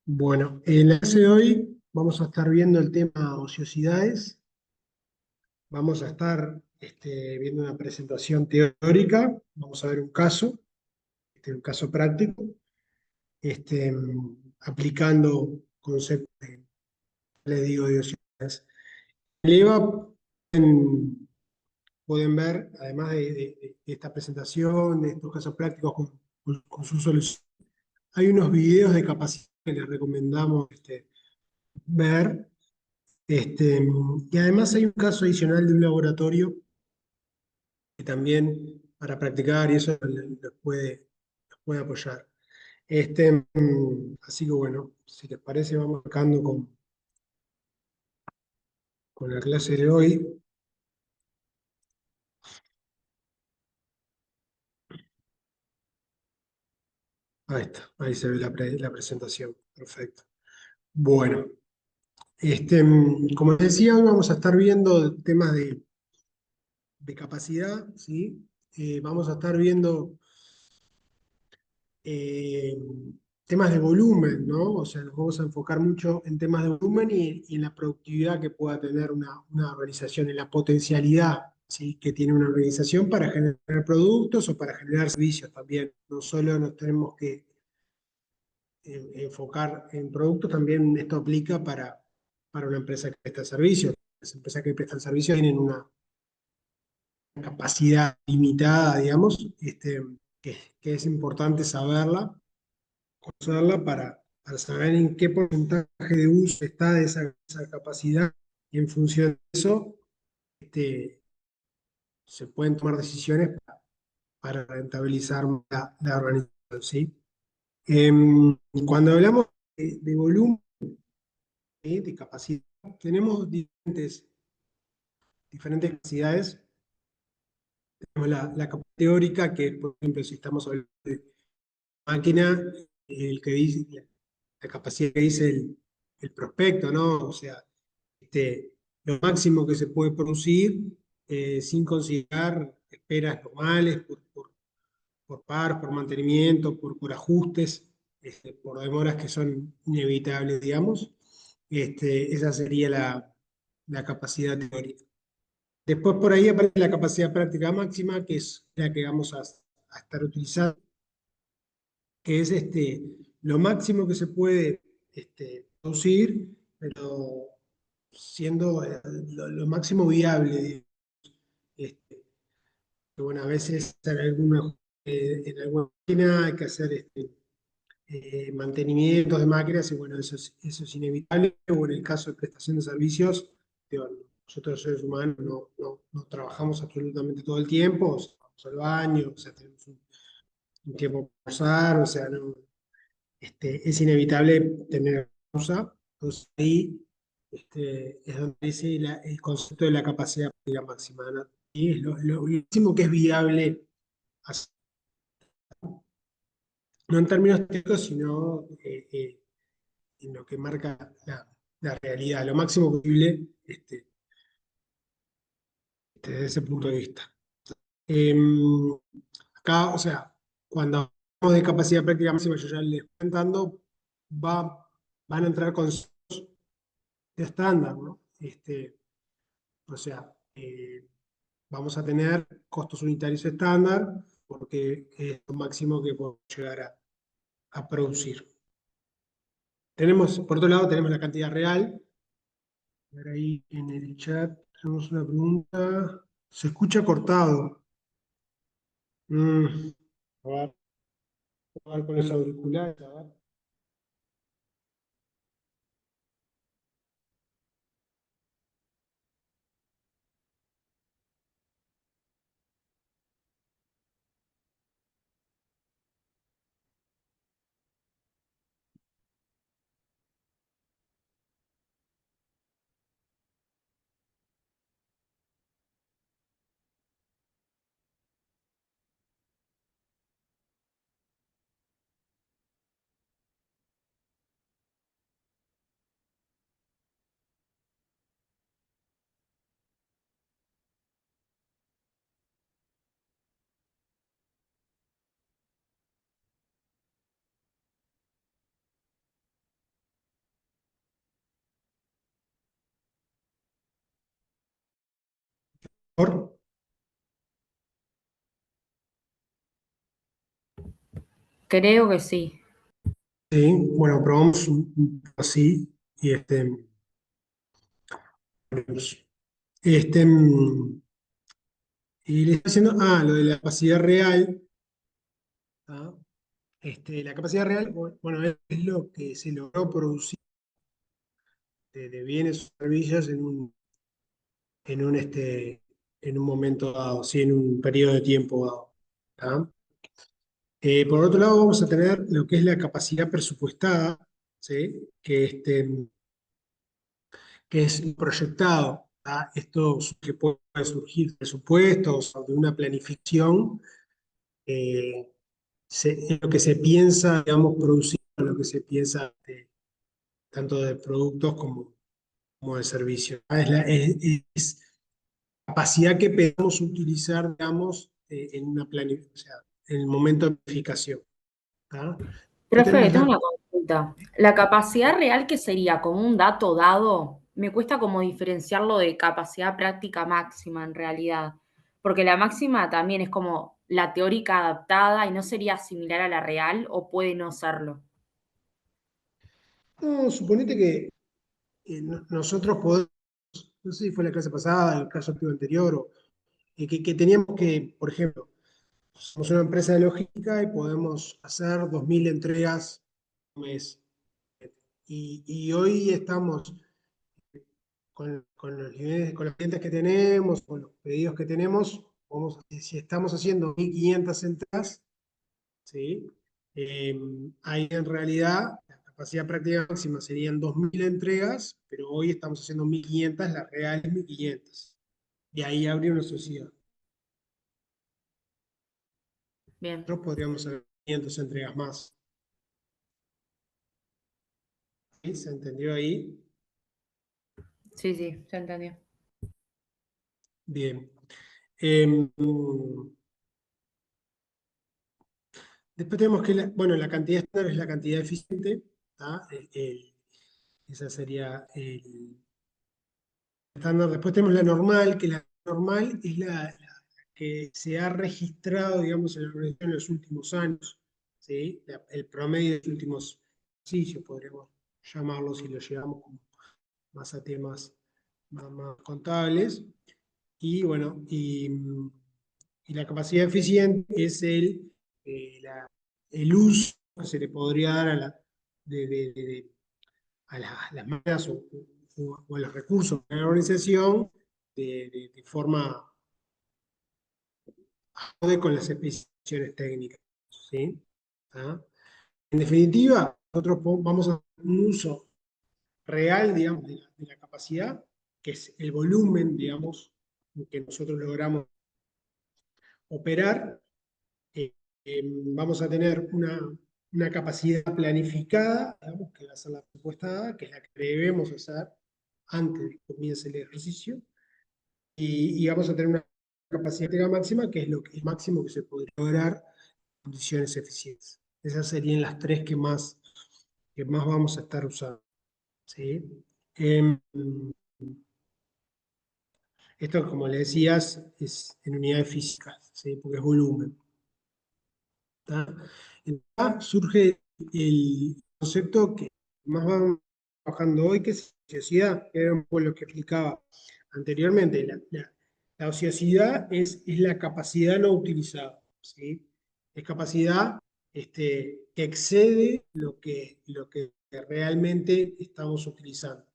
Bueno, en la clase de hoy vamos a estar viendo el tema ociosidades. Vamos a estar viendo una presentación teórica. Vamos a ver un caso práctico, aplicando conceptos, les digo, de ociosidades. En el EVA pueden ver, además de esta presentación, de estos casos prácticos con su solución, hay unos videos de capacidad que les recomendamos ver. Y además hay un caso adicional de un laboratorio que también para practicar y eso los puede apoyar. Así que bueno, si les parece, vamos arrancando con la clase de hoy. Ahí está, ahí se ve la presentación. Perfecto. Bueno, como les decía, hoy vamos a estar viendo temas de capacidad, ¿sí? Vamos a estar viendo eh, temas de volumen, ¿no? O sea, nos vamos a enfocar mucho en temas de volumen y en la productividad que pueda tener una organización, en la potencialidad, ¿sí? Que tiene una organización para generar productos o para generar servicios también. No solo nos tenemos que enfocar en productos, también esto aplica para una empresa que presta servicios. Las empresas que prestan servicios tienen una capacidad limitada, digamos, que es importante saberla, conocerla para saber en qué porcentaje de uso está de esa capacidad y en función de eso este, se pueden tomar decisiones para rentabilizar la organización, ¿sí? Cuando hablamos de volumen, ¿sí? De capacidad, tenemos diferentes capacidades. Tenemos la capacidad teórica, que por ejemplo, si estamos hablando de máquina, el que dice, la capacidad que dice el prospecto, ¿no? O sea, lo máximo que se puede producir sin considerar esperas normales por par, por mantenimiento, por ajustes, por demoras que son inevitables, digamos. Esa sería la capacidad teórica. Después por ahí aparece la capacidad práctica máxima, que es la que vamos a estar utilizando, que es lo máximo que se puede producir, pero siendo lo máximo viable. Este, que, bueno, a veces en alguna máquina hay que hacer mantenimientos de máquinas y bueno, eso es inevitable. O en el caso de prestación de servicios, digo, nosotros los seres humanos no trabajamos absolutamente todo el tiempo, o sea, vamos al baño, o sea, tenemos un tiempo para usar, o sea, es inevitable tener pausa. Entonces ahí es donde dice el concepto de la capacidad práctica máxima, ¿no? Y es lo máximo que es viable hacer, no en términos técnicos, sino en lo que marca la realidad, lo máximo posible desde ese punto de vista. Em, Acá, o sea, cuando hablamos de capacidad práctica máxima, yo ya les estoy contando, van a entrar con de estándar, ¿no? O sea, vamos a tener costos unitarios estándar porque es lo máximo que podemos llegar a producir. Tenemos, por otro lado, tenemos la cantidad real. A ver ahí en el chat tenemos una pregunta. Se escucha cortado. Mm, a ver con los auriculares. A ver. ¿Por? Creo que sí. Sí, bueno, probamos así y veremos. Este, y le estoy diciendo, lo de la capacidad real. ¿Ah? La capacidad real, bueno, es lo que se logró producir de bienes o servicios en un, en un momento dado, sí, en un periodo de tiempo dado. ¿Tá? Por otro lado, vamos a tener lo que es la capacidad presupuestada, ¿sí? Que es proyectado. ¿Tá? Esto que puede surgir de presupuestos o de una planificación, eh, es lo que se piensa, digamos, producir, lo que se piensa tanto de productos como de servicios. Es capacidad que podemos utilizar, digamos, en una planificación, o sea, en el momento de planificación. ¿Tá? Después Profe, tenemos tengo la... una consulta. La capacidad real, que sería como un dato dado, me cuesta como diferenciarlo de capacidad práctica máxima en realidad. Porque la máxima también es como la teórica adaptada y no sería similar a la real o puede no serlo. No, suponete que nosotros podemos, no sé si fue la clase pasada, el caso anterior, o que teníamos que, por ejemplo, somos una empresa de logística y podemos hacer 2.000 entregas por mes. Y hoy estamos con los niveles, con los clientes que tenemos, con los pedidos que tenemos, si estamos haciendo 1.500 entregas, ¿sí? Eh, Ahí en realidad la capacidad práctica máxima serían 2.000 entregas, pero hoy estamos haciendo 1.500, la real es 1.500. Y ahí habría una sociedad. Bien, Nosotros podríamos hacer 500 entregas más. ¿Sí? ¿Se entendió ahí? sí, sí, se entendió. Bien. Después tenemos que, bueno, la cantidad estándar es la cantidad eficiente. ¿Tá? Esa sería el estándar. Después tenemos la normal, que la normal es la que se ha registrado, digamos, en la organización en los últimos años. ¿Sí? El promedio de los últimos ejercicios, podríamos llamarlo si lo llevamos más a temas más contables. Y bueno, y la capacidad eficiente es el uso que se le podría dar a las máquinas o a los recursos de la organización de forma acorde con las especificaciones técnicas. ¿Sí? ¿Ah? En definitiva, nosotros vamos a hacer un uso real, digamos, de la capacidad, que es el volumen, digamos, que nosotros logramos operar. eh, Vamos a tener una capacidad planificada, digamos, que va a ser la presupuestada, que es la que debemos hacer antes de que comience el ejercicio, y vamos a tener una capacidad técnica máxima, que es el máximo que se podría lograr en condiciones eficientes. Esas serían las tres que más vamos a estar usando. ¿Sí? Em, Esto, como le decías, es en unidades físicas, ¿sí? Porque es volumen. ¿Tá? Acá surge el concepto que más vamos trabajando hoy, que es ociosidad, que era un poco lo que explicaba anteriormente. La ociosidad es la capacidad no utilizada, ¿sí? Es capacidad que excede lo que realmente estamos utilizando.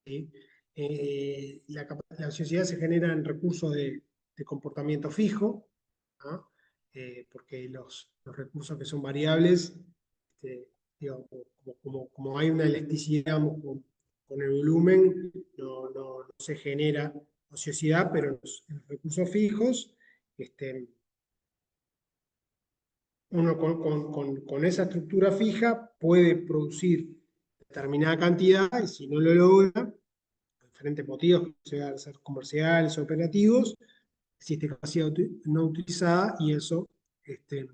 ¿Sí? La ociosidad se genera en recursos de comportamiento fijo, ¿no? Porque los recursos que son variables, digo, como hay una elasticidad, digamos, con el volumen, no se genera ociosidad, pero en los recursos fijos, uno con esa estructura fija puede producir determinada cantidad y si no lo logra, por diferentes motivos, que pueden ser comerciales, operativos, existe capacidad no utilizada y eso este,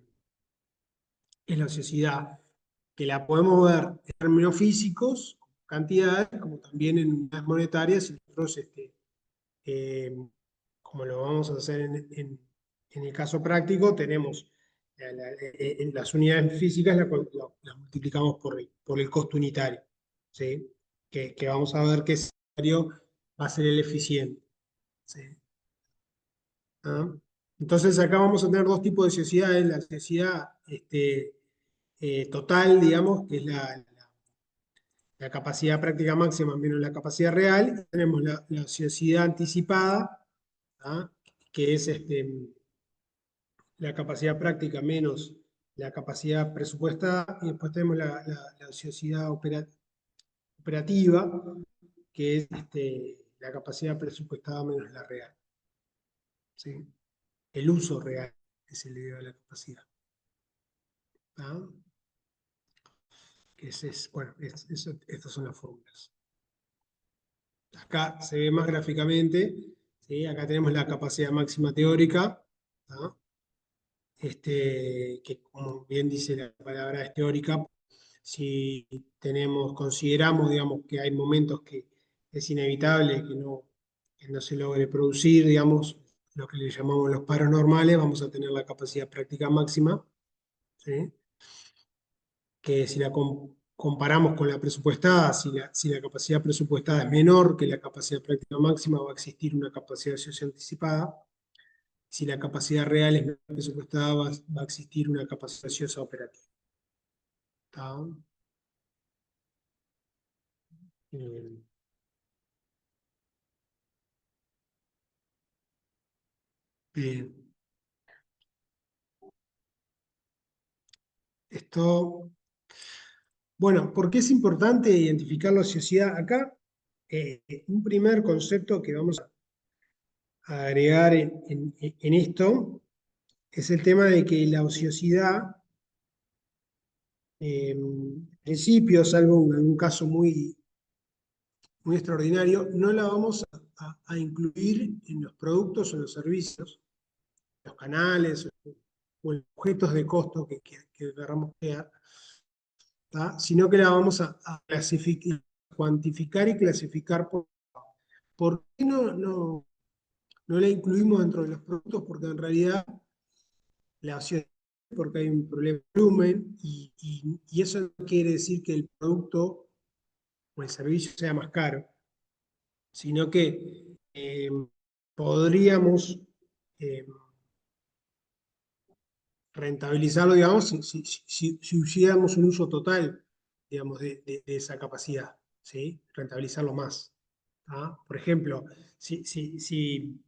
es la ociosidad, que la podemos ver en términos físicos, cantidades, como también en unidades monetarias y otros eh, como lo vamos a hacer en el caso práctico, tenemos en las unidades físicas las multiplicamos por el costo unitario, ¿sí? Que vamos a ver qué escenario va a ser el eficiente, ¿sí? ¿Ah? Entonces acá vamos a tener dos tipos de ociosidades, la ociosidad total, digamos, que es la capacidad práctica máxima menos la capacidad real, y tenemos la ociosidad anticipada, ¿ah? Que es la capacidad práctica menos la capacidad presupuestada, y después tenemos la ociosidad operativa, que es la capacidad presupuestada menos la real, ¿sí? El uso real que se le dio a la capacidad. ¿Ah? Bueno, estas son las fórmulas. Acá se ve más gráficamente, ¿sí? Acá tenemos la capacidad máxima teórica, ¿ah? Que como bien dice la palabra es teórica, si consideramos, digamos, que hay momentos que es inevitable que no se logre producir, digamos, lo que le llamamos los paros normales, vamos a tener la capacidad práctica máxima, ¿sí? Que si la comparamos con la presupuestada, si la capacidad presupuestada es menor que la capacidad práctica máxima, va a existir una capacidad de ociosidad anticipada. Si la capacidad real es menor que la presupuestada, va a existir una capacidad ociosa operativa. ¿Está? Eh, Bien. Esto, bueno, ¿por qué es importante identificar la ociosidad? Acá, un primer concepto que vamos a agregar en esto es el tema de que la ociosidad, en principio, salvo en un caso muy extraordinario, no la vamos a incluir en los productos o en los servicios, los canales o en objetos de costo que queramos crear, ¿tá? Sino que la vamos a clasificar, cuantificar y clasificar ¿por qué no la incluimos dentro de los productos? Porque en realidad la opción es porque hay un problema de volumen y eso no quiere decir que el producto o el servicio sea más caro, sino que podríamos eh, rentabilizarlo, digamos, si hiciéramos un uso total, digamos, de esa capacidad, ¿sí? Rentabilizarlo más. ¿Ah? Por ejemplo, si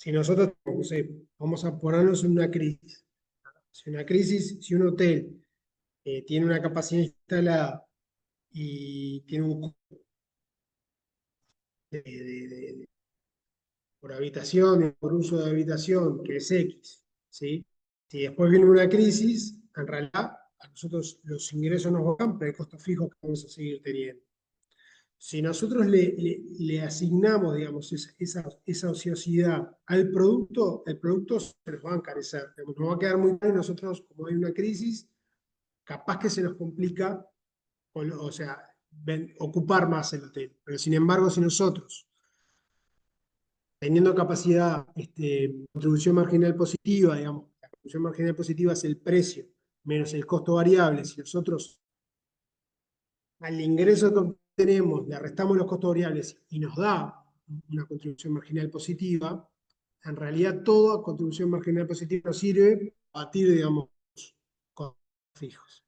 nosotros, no sé, vamos a ponernos en una crisis, si un hotel tiene una capacidad instalada y tiene un costo por habitación, por uso de habitación, que es X, ¿sí? Si después viene una crisis, en realidad a nosotros los ingresos nos bajan, pero el costo fijo que vamos a seguir teniendo. Si nosotros le asignamos, digamos, esa ociosidad al producto, el producto se nos va a encarecer, nos va a quedar muy caro y nosotros, como hay una crisis, capaz que se nos complica, o sea, ocupar más el hotel. Pero sin embargo, si nosotros teniendo capacidad, contribución marginal positiva, digamos, la contribución marginal positiva es el precio menos el costo variable. Si nosotros al ingreso que tenemos le restamos los costos variables y nos da una contribución marginal positiva, en realidad toda contribución marginal positiva nos sirve a batir, digamos, costos fijos,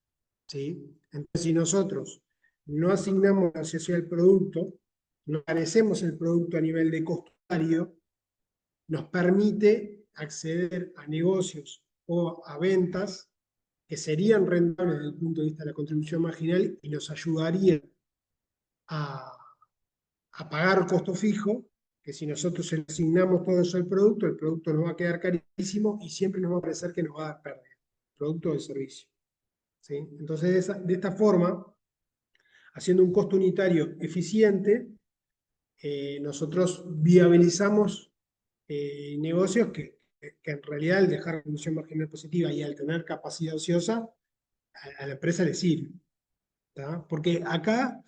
¿sí? Entonces, si nosotros no asignamos la asociación al producto, no parecemos el producto a nivel de costo válido, nos permite acceder a negocios o a ventas que serían rentables desde el punto de vista de la contribución marginal y nos ayudarían a, a pagar costo fijo, que si nosotros le asignamos todo eso al producto, el producto nos va a quedar carísimo y siempre nos va a parecer que nos va a dar pérdida, producto o servicio. ¿Sí? Entonces, de esta forma, haciendo un costo unitario eficiente, nosotros viabilizamos negocios que en realidad al dejar la condición marginal positiva y al tener capacidad ociosa, a la empresa le sirve. ¿Tá? Porque acá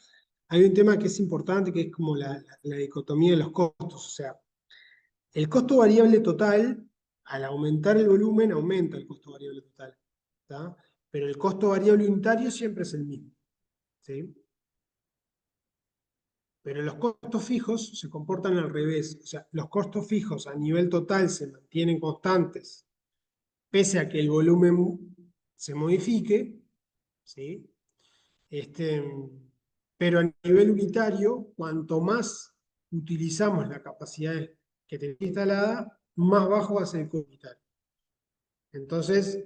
hay un tema que es importante, que es como la dicotomía de los costos. O sea, El costo variable total, al aumentar el volumen, aumenta el costo variable total. ¿Tá? Pero el costo variable unitario siempre es el mismo. ¿Sí? Pero los costos fijos se comportan al revés. O sea, los costos fijos a nivel total se mantienen constantes, pese a que el volumen se modifique, ¿sí? Este, pero a nivel unitario, cuanto más utilizamos la capacidad que tenemos instalada, más bajo va a ser el costo unitario. Entonces,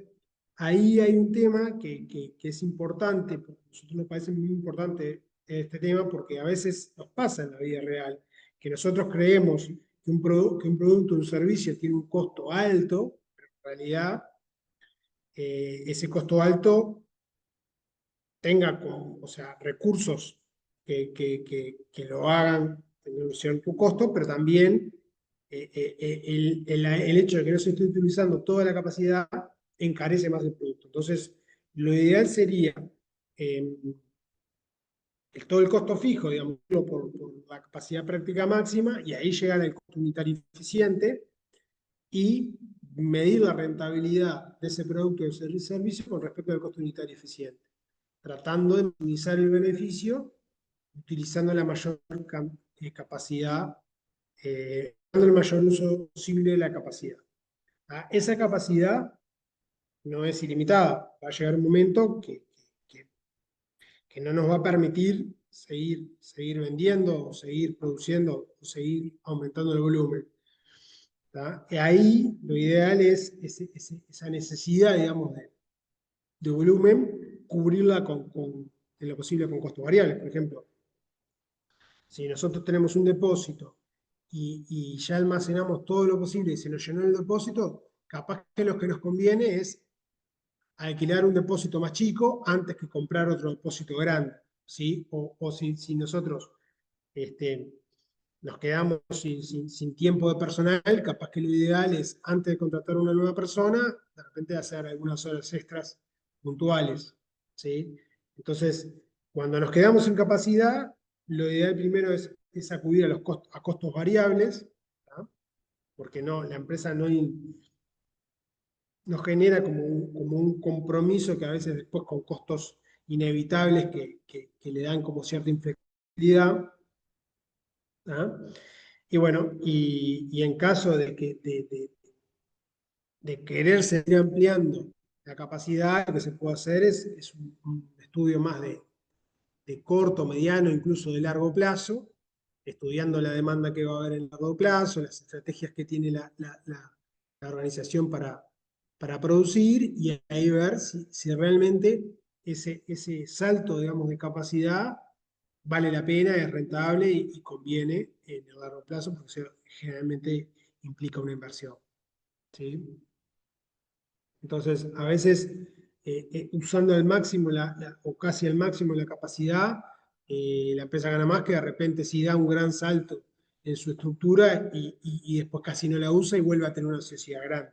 ahí hay un tema que es importante, porque a nosotros nos parece muy importante este tema, porque a veces nos pasa en la vida real, que nosotros creemos que un producto o un servicio tiene un costo alto, pero en realidad ese costo alto tenga o sea, recursos que lo hagan tener un cierto costo, pero también el hecho de que no se esté utilizando toda la capacidad encarece más el producto. Entonces, lo ideal sería eh, todo el costo fijo, digamos, por la capacidad práctica máxima, y ahí llegar al costo unitario eficiente y medir la rentabilidad de ese producto o ese servicio con respecto al costo unitario eficiente, tratando de minimizar el beneficio utilizando la mayor capacidad, dando el mayor uso posible de la capacidad. ¿Ah? Esa capacidad no es ilimitada, va a llegar un momento que no nos va a permitir seguir vendiendo, o seguir produciendo, o seguir aumentando el volumen. Y ahí lo ideal es esa necesidad, digamos, de volumen, cubrirla en lo posible con costos variables. Por ejemplo, si nosotros tenemos un depósito y ya almacenamos todo lo posible y se nos llenó el depósito, capaz que lo que nos conviene es alquilar un depósito más chico antes que comprar otro depósito grande. ¿Sí? O si nosotros este, nos quedamos sin tiempo de personal, capaz que lo ideal es, antes de contratar una nueva persona, de repente hacer algunas horas extras puntuales. ¿Sí? Entonces, cuando nos quedamos sin capacidad, lo ideal primero es acudir a, a costos variables, ¿tá? Porque no, la empresa no genera como un compromiso que a veces después con costos inevitables que le dan como cierta inflexibilidad. ¿Ah? Y bueno, y en caso de querer seguir ampliando la capacidad, lo que se puede hacer es un estudio más de corto, mediano, incluso de largo plazo, estudiando la demanda que va a haber en largo plazo, las estrategias que tiene la organización para producir, y ahí ver si realmente ese salto, digamos, de capacidad vale la pena, es rentable y conviene en el largo plazo, porque generalmente implica una inversión. ¿Sí? Entonces, a veces, usando al máximo o casi al máximo la capacidad, la empresa gana más, que de repente si da un gran salto en su estructura y después casi no la usa y vuelve a tener una sociedad grande.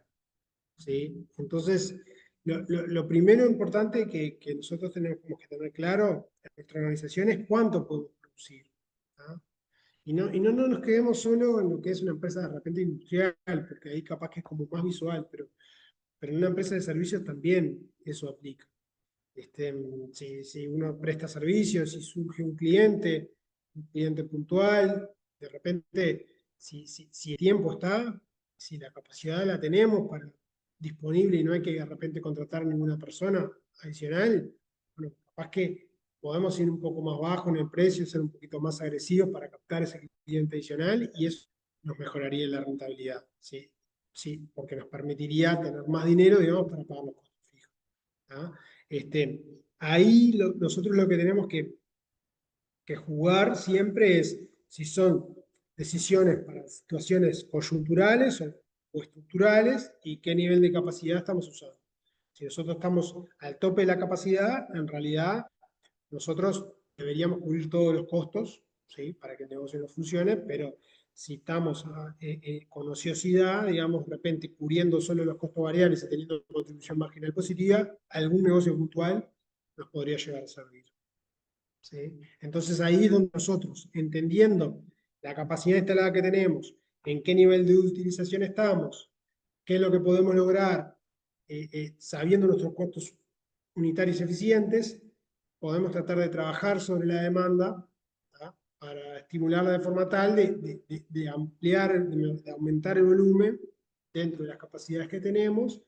¿Sí? Entonces, lo primero importante que nosotros tenemos que tener claro en nuestra organización es cuánto podemos producir. ¿Ah? Y no nos quedemos solo en lo que es una empresa de repente industrial, porque ahí capaz que es como más visual, pero en una empresa de servicios también eso aplica. Si uno presta servicios, si surge un cliente puntual, de repente, si el tiempo está, si la capacidad la tenemos disponible y no hay que de repente contratar ninguna persona adicional, bueno, capaz que podemos ir un poco más bajo en el precio, ser un poquito más agresivos para captar ese cliente adicional, y eso nos mejoraría la rentabilidad. ¿Sí? Sí, porque nos permitiría tener más dinero, digamos, para pagar los costos fijos. ¿Ah? Ahí nosotros lo que tenemos que jugar siempre es si son decisiones para situaciones coyunturales o estructurales, y qué nivel de capacidad estamos usando. Si nosotros estamos al tope de la capacidad, en realidad nosotros deberíamos cubrir todos los costos, ¿sí? Para que el negocio no funcione, pero si estamos con ociosidad, digamos, de repente cubriendo solo los costos variables y teniendo contribución marginal positiva, algún negocio puntual nos podría llegar a servir. ¿Sí? Entonces ahí es donde nosotros, entendiendo la capacidad instalada que tenemos, en qué nivel de utilización estamos, qué es lo que podemos lograr sabiendo nuestros costos unitarios eficientes, podemos tratar de trabajar sobre la demanda, ¿tá? Para estimularla de forma tal de ampliar, de aumentar el volumen dentro de las capacidades que tenemos,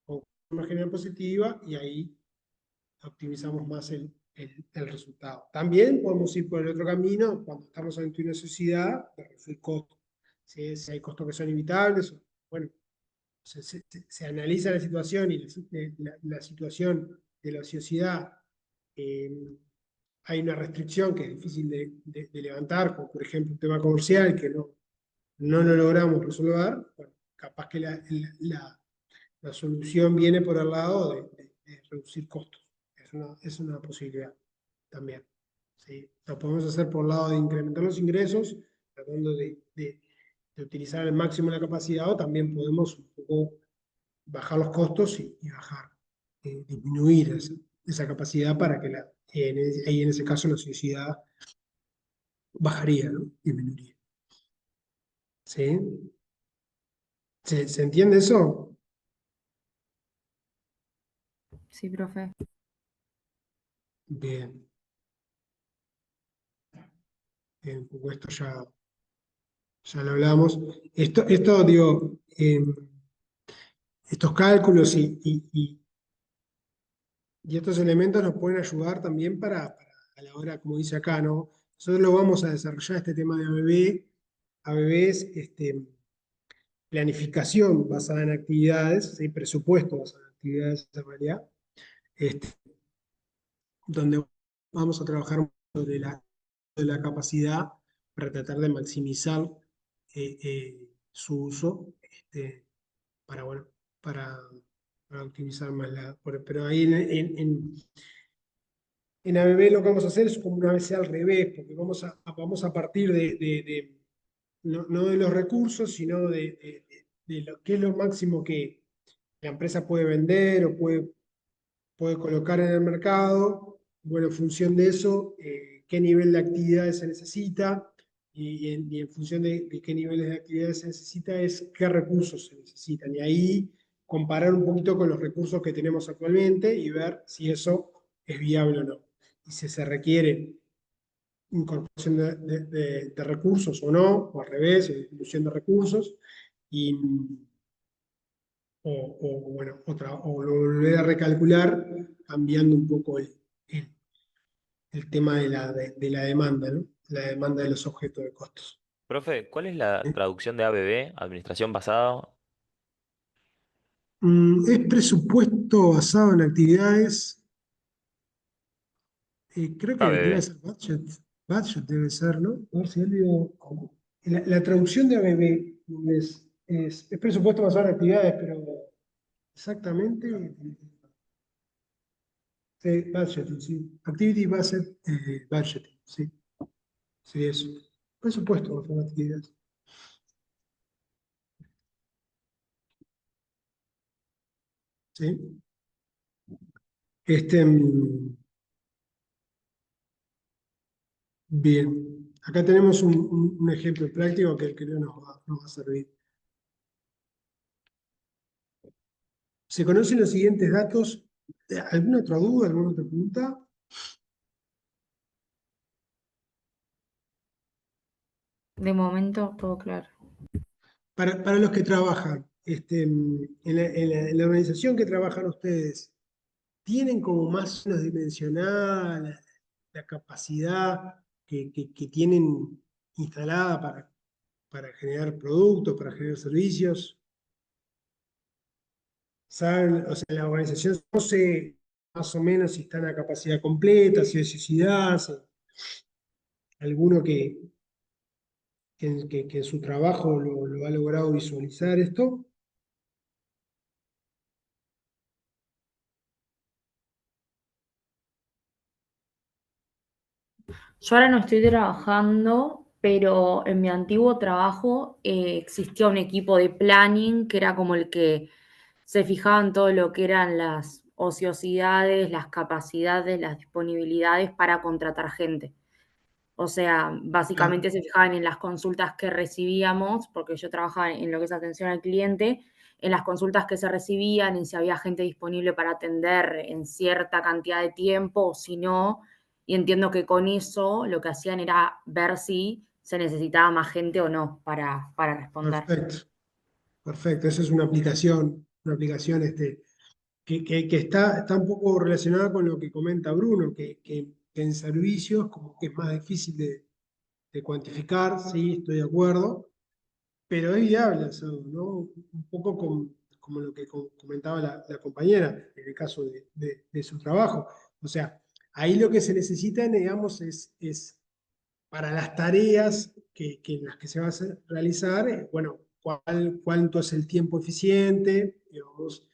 con una marginal positiva, y ahí optimizamos más el resultado. También podemos ir por el otro camino cuando estamos ante una sociedad de reducir costos. Si hay costos que son evitables, bueno, se analiza la situación y la situación de la ociosidad, eh, hay una restricción que es difícil de levantar, como por ejemplo un tema comercial que no lo logramos resolver, bueno, capaz que la solución viene por el lado de reducir costos. Es una posibilidad también. ¿Sí? Lo podemos hacer por el lado de incrementar los ingresos, tratando de utilizar al máximo la capacidad, o también podemos un poco bajar los costos y bajar, disminuir esa capacidad para que ahí en ese caso la sociedad bajaría, ¿no? Disminuiría. ¿Sí? ¿Se entiende eso? Sí, profe. Bien, bien, un poco esto ya lo hablamos. Esto digo, estos cálculos y estos elementos nos pueden ayudar también para a la hora, como dice acá, ¿no? Nosotros lo vamos a desarrollar este tema de ABB. ABB es planificación basada en actividades, ¿sí? Presupuesto basado en actividades en realidad, este, donde vamos a trabajar sobre de la capacidad para tratar de maximizar su uso, para, bueno, para, para optimizar más pero ahí en ABB lo que vamos a hacer es como una vez al revés, porque vamos a partir no de los recursos, sino de lo que es lo máximo que la empresa puede vender o puede colocar en el mercado. Bueno, en función de eso, qué nivel de actividades se necesita, y en función de qué niveles de actividades se necesita es qué recursos se necesitan. Y ahí comparar un poquito con los recursos que tenemos actualmente y ver si eso es viable o no. Y si se requiere incorporación de recursos o no, o al revés, disminución de recursos, y, bueno, o lo volver a recalcular cambiando un poco el- el tema de la demanda, ¿no? La demanda de los objetos de costos. Profe, ¿cuál es la ¿Eh? traducción de ABB, administración basada? Es presupuesto basado en actividades, creo que debe ABB. ser budget, budget debe ser, ¿no? A ver si olvido. La traducción de ABB en inglés es presupuesto basado en actividades, pero exactamente, sí, budgeting, sí. Activity based, budgeting, sí, sí, eso. Presupuesto basado en actividades. ¿Sí? Bien, acá tenemos un ejemplo práctico que creo nos va a servir. ¿Se conocen los siguientes datos? ¿Alguna otra duda, alguna otra pregunta? De momento, todo claro. Para los que trabajan, en la organización que trabajan ustedes, ¿tienen como más o menos dimensionada la capacidad que tienen instalada para generar productos, para generar servicios? ¿Saben? O sea, la organización no sé más o menos si están a capacidad completa, si hay necesidad, si alguno que en su trabajo lo ha logrado visualizar esto. Yo ahora no estoy trabajando, pero en mi antiguo trabajo existía un equipo de planning que era como el que se fijaba en todo lo que eran las ociosidades, las capacidades, las disponibilidades para contratar gente. O sea, básicamente se fijaban en las consultas que recibíamos, porque yo trabajaba en lo que es atención al cliente, en las consultas que se recibían, en si había gente disponible para atender en cierta cantidad de tiempo o si no. Y entiendo que con eso lo que hacían era ver si se necesitaba más gente o no para responder. Perfecto, perfecto. Esa es una aplicación que está un poco relacionada con lo que comenta Bruno, que en servicios como que es más difícil de cuantificar, sí, estoy de acuerdo, pero es viable hacerlo, ¿no? Un poco como lo que comentaba la compañera, en el caso de su trabajo. O sea, ahí lo que se necesita, digamos, es para las tareas en las que se va a realizar, bueno, cuánto es el tiempo eficiente, digamos,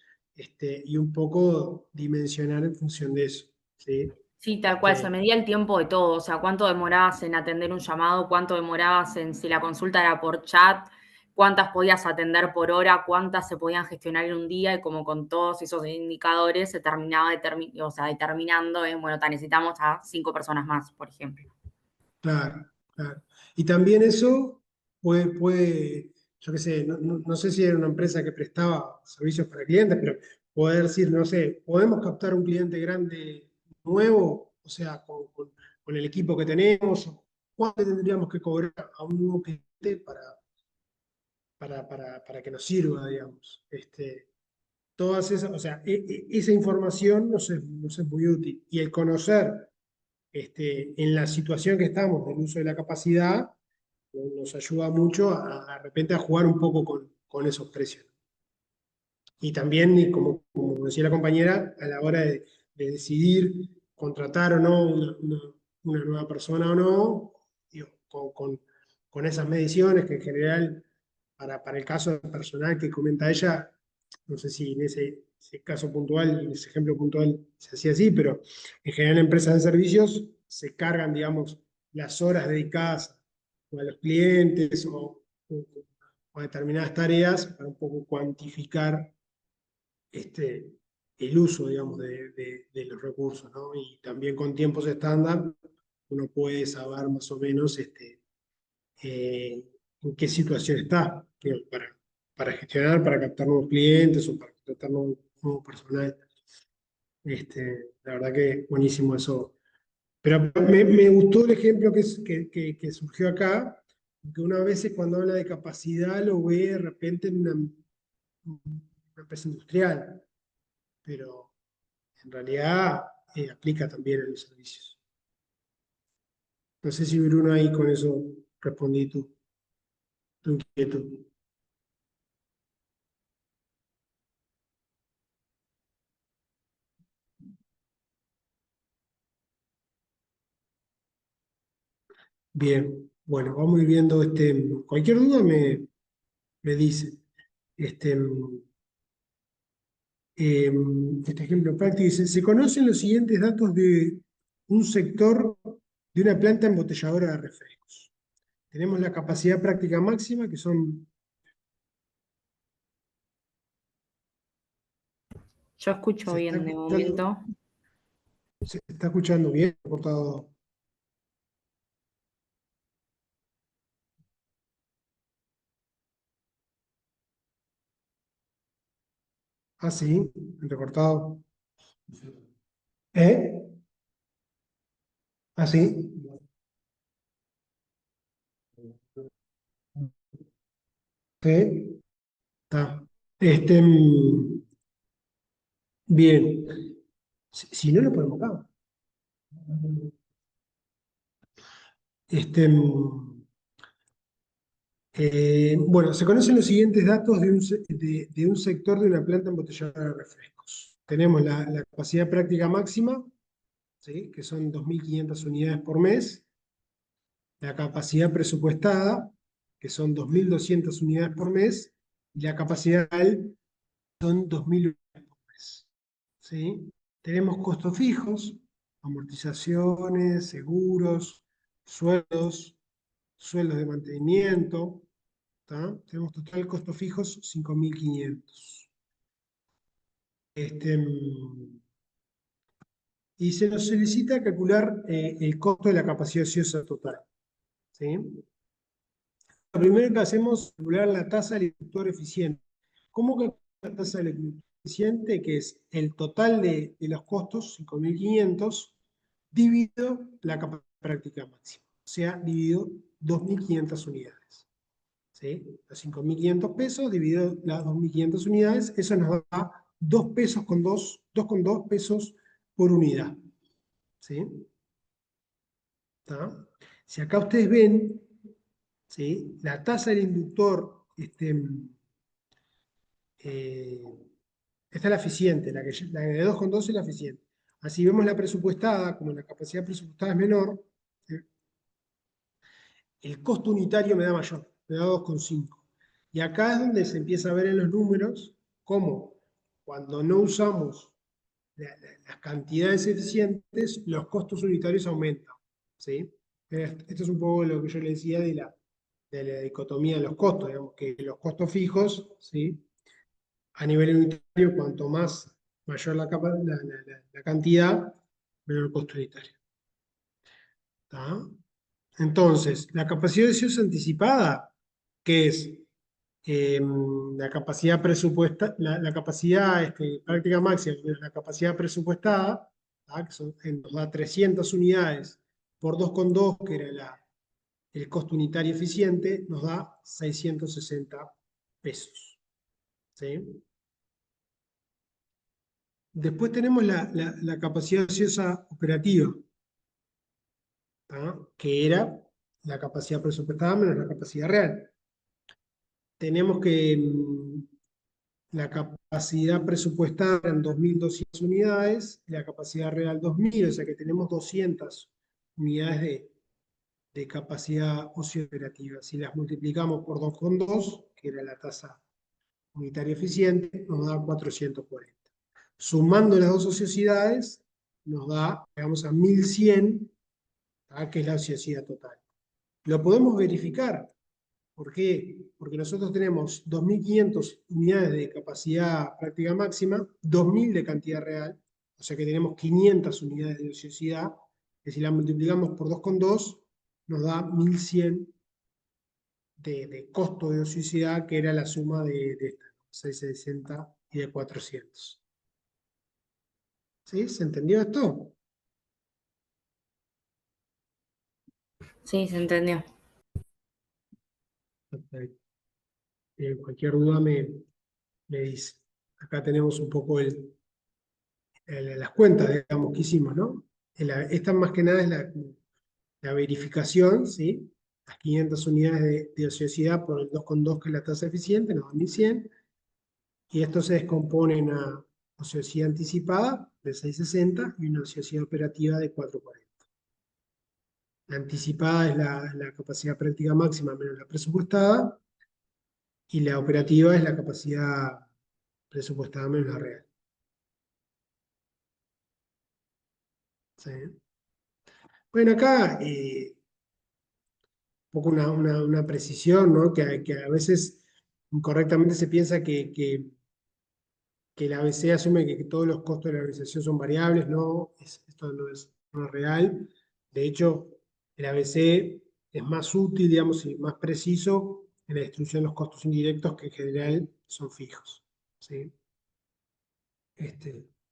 y un poco dimensionar en función de eso, ¿sí? Sí, tal cual, se Este, medía el tiempo de todo, o sea, cuánto demorabas en atender un llamado, cuánto demorabas en si la consulta era por chat, cuántas podías atender por hora, cuántas se podían gestionar en un día y como con todos esos indicadores se terminaba o sea, determinando en, bueno, necesitamos a 5 personas más, por ejemplo. Claro, claro. Y también eso yo qué sé, no sé si era una empresa que prestaba servicios para clientes, pero poder decir, no sé, podemos captar un cliente grande nuevo, o sea, con el equipo que tenemos, o cuánto tendríamos que cobrar a un nuevo cliente para que nos sirva, digamos. Todas esas, o sea, esa información nos es muy útil. Y el conocer en la situación que estamos del uso de la capacidad, nos ayuda mucho de repente a jugar un poco con esos precios. Y también, y como decía la compañera, a la hora de decidir contratar o no una nueva persona o no, digo, con esas mediciones que en general, para el caso personal que comenta ella, no sé si en ese caso puntual, en ese ejemplo puntual se hacía así, pero en general en empresas de servicios se cargan, digamos, las horas dedicadas o a los clientes o a determinadas tareas para un poco cuantificar el uso, digamos, de los recursos, ¿no? Y también con tiempos estándar uno puede saber más o menos en qué situación está, digamos, para gestionar, para captar nuevos clientes o para contratar nuevo personal. La verdad que buenísimo eso. Pero me gustó el ejemplo que surgió acá, que una vez cuando habla de capacidad lo ve de repente en una empresa industrial, pero en realidad aplica también en los servicios. No sé si Bruno ahí con eso respondí tu inquietud. Bien, bueno, vamos a ir viendo cualquier duda me dice. Este, este ejemplo práctico dice, se conocen los siguientes datos de un sector de una planta embotelladora de refrescos. Tenemos la capacidad práctica máxima, que son... Yo escucho ¿Se está bien de escuchando, momento. se está escuchando bien? Cortado. Ah, sí, entrecortado. ¿Eh? Ah, sí. Sí, está. Bien. Si no, lo ponemos acá. Este, bueno, se conocen los siguientes datos de un sector de una planta embotelladora de refrescos. Tenemos la capacidad práctica máxima, ¿sí? Que son 2.500 unidades por mes. La capacidad presupuestada, que son 2.200 unidades por mes. Y la capacidad real son 2.000 unidades por mes. ¿Sí? Tenemos costos fijos, amortizaciones, seguros, sueldos, sueldos de mantenimiento. ¿Tá? Tenemos total costos fijos 5.500. y se nos solicita calcular el costo de la capacidad ociosa total. ¿Sí? Lo primero que hacemos es calcular la tasa del inductor eficiente. ¿Cómo calcular la tasa del inductor eficiente? Que es el total de los costos, 5.500, dividido la capacidad práctica máxima. O sea, dividido 2.500 unidades. ¿Sí? Los 5.500 pesos dividido las 2.500 unidades, eso nos da 2 pesos con 2,2 pesos por unidad. ¿Sí? ¿Está? Si acá ustedes ven, ¿sí? La tasa del inductor, esta es la eficiente, la de 2,2 es la eficiente. Así vemos la presupuestada, como la capacidad presupuestada es menor, ¿sí? El costo unitario me da mayor, me da 2,5. Y acá es donde se empieza a ver en los números cómo cuando no usamos las cantidades eficientes, los costos unitarios aumentan. ¿Sí? Esto es un poco lo que yo le decía de la dicotomía de los costos, digamos, que los costos fijos, ¿sí? A nivel unitario, cuanto más mayor la cantidad, menor el costo unitario. ¿Está? Entonces, la capacidad ociosa anticipada, que es la capacidad presupuesta, la capacidad práctica máxima, menos la capacidad presupuestada, ¿tá? Nos da 300 unidades por 2,2, que era el costo unitario eficiente, nos da 660 pesos. ¿Sí? Después tenemos la capacidad ociosa operativa, ¿tá? Que era la capacidad presupuestada menos la capacidad real. Tenemos que la capacidad presupuestada en 2.200 unidades, la capacidad real 2.000, o sea que tenemos 200 unidades de capacidad operativa. Si las multiplicamos por 2,2, que era la tasa unitaria eficiente, nos da 440. Sumando las dos ociosidades, nos da, llegamos a 1.100, ¿tá? Que es la ociosidad total. Lo podemos verificar. ¿Por qué? Porque nosotros tenemos 2.500 unidades de capacidad práctica máxima, 2.000 de cantidad real, o sea que tenemos 500 unidades de ociosidad, que si la multiplicamos por 2,2, nos da 1.100 de costo de ociosidad, que era la suma de esta, 660 y de 400. ¿Sí? ¿Se entendió esto? Sí, se entendió. Perfecto. Cualquier duda me dice. Acá tenemos un poco las cuentas, digamos, que hicimos, ¿no? Esta más que nada es la verificación, ¿sí? Las 500 unidades de ociosidad por el 2,2, que es la tasa eficiente, nos da 1.100, y esto se descompone en una ociosidad anticipada de 660 y una ociosidad operativa de 440. La anticipada es la capacidad práctica máxima menos la presupuestada, y la operativa es la capacidad presupuestada menos la real. ¿Sí? Bueno, acá un poco una precisión, ¿no? Que a veces incorrectamente se piensa que el ABC asume que todos los costos de la organización son variables. No, esto no es real. De hecho, el ABC es más útil, digamos, y más preciso en la distribución de los costos indirectos, que en general son fijos. ¿Sí?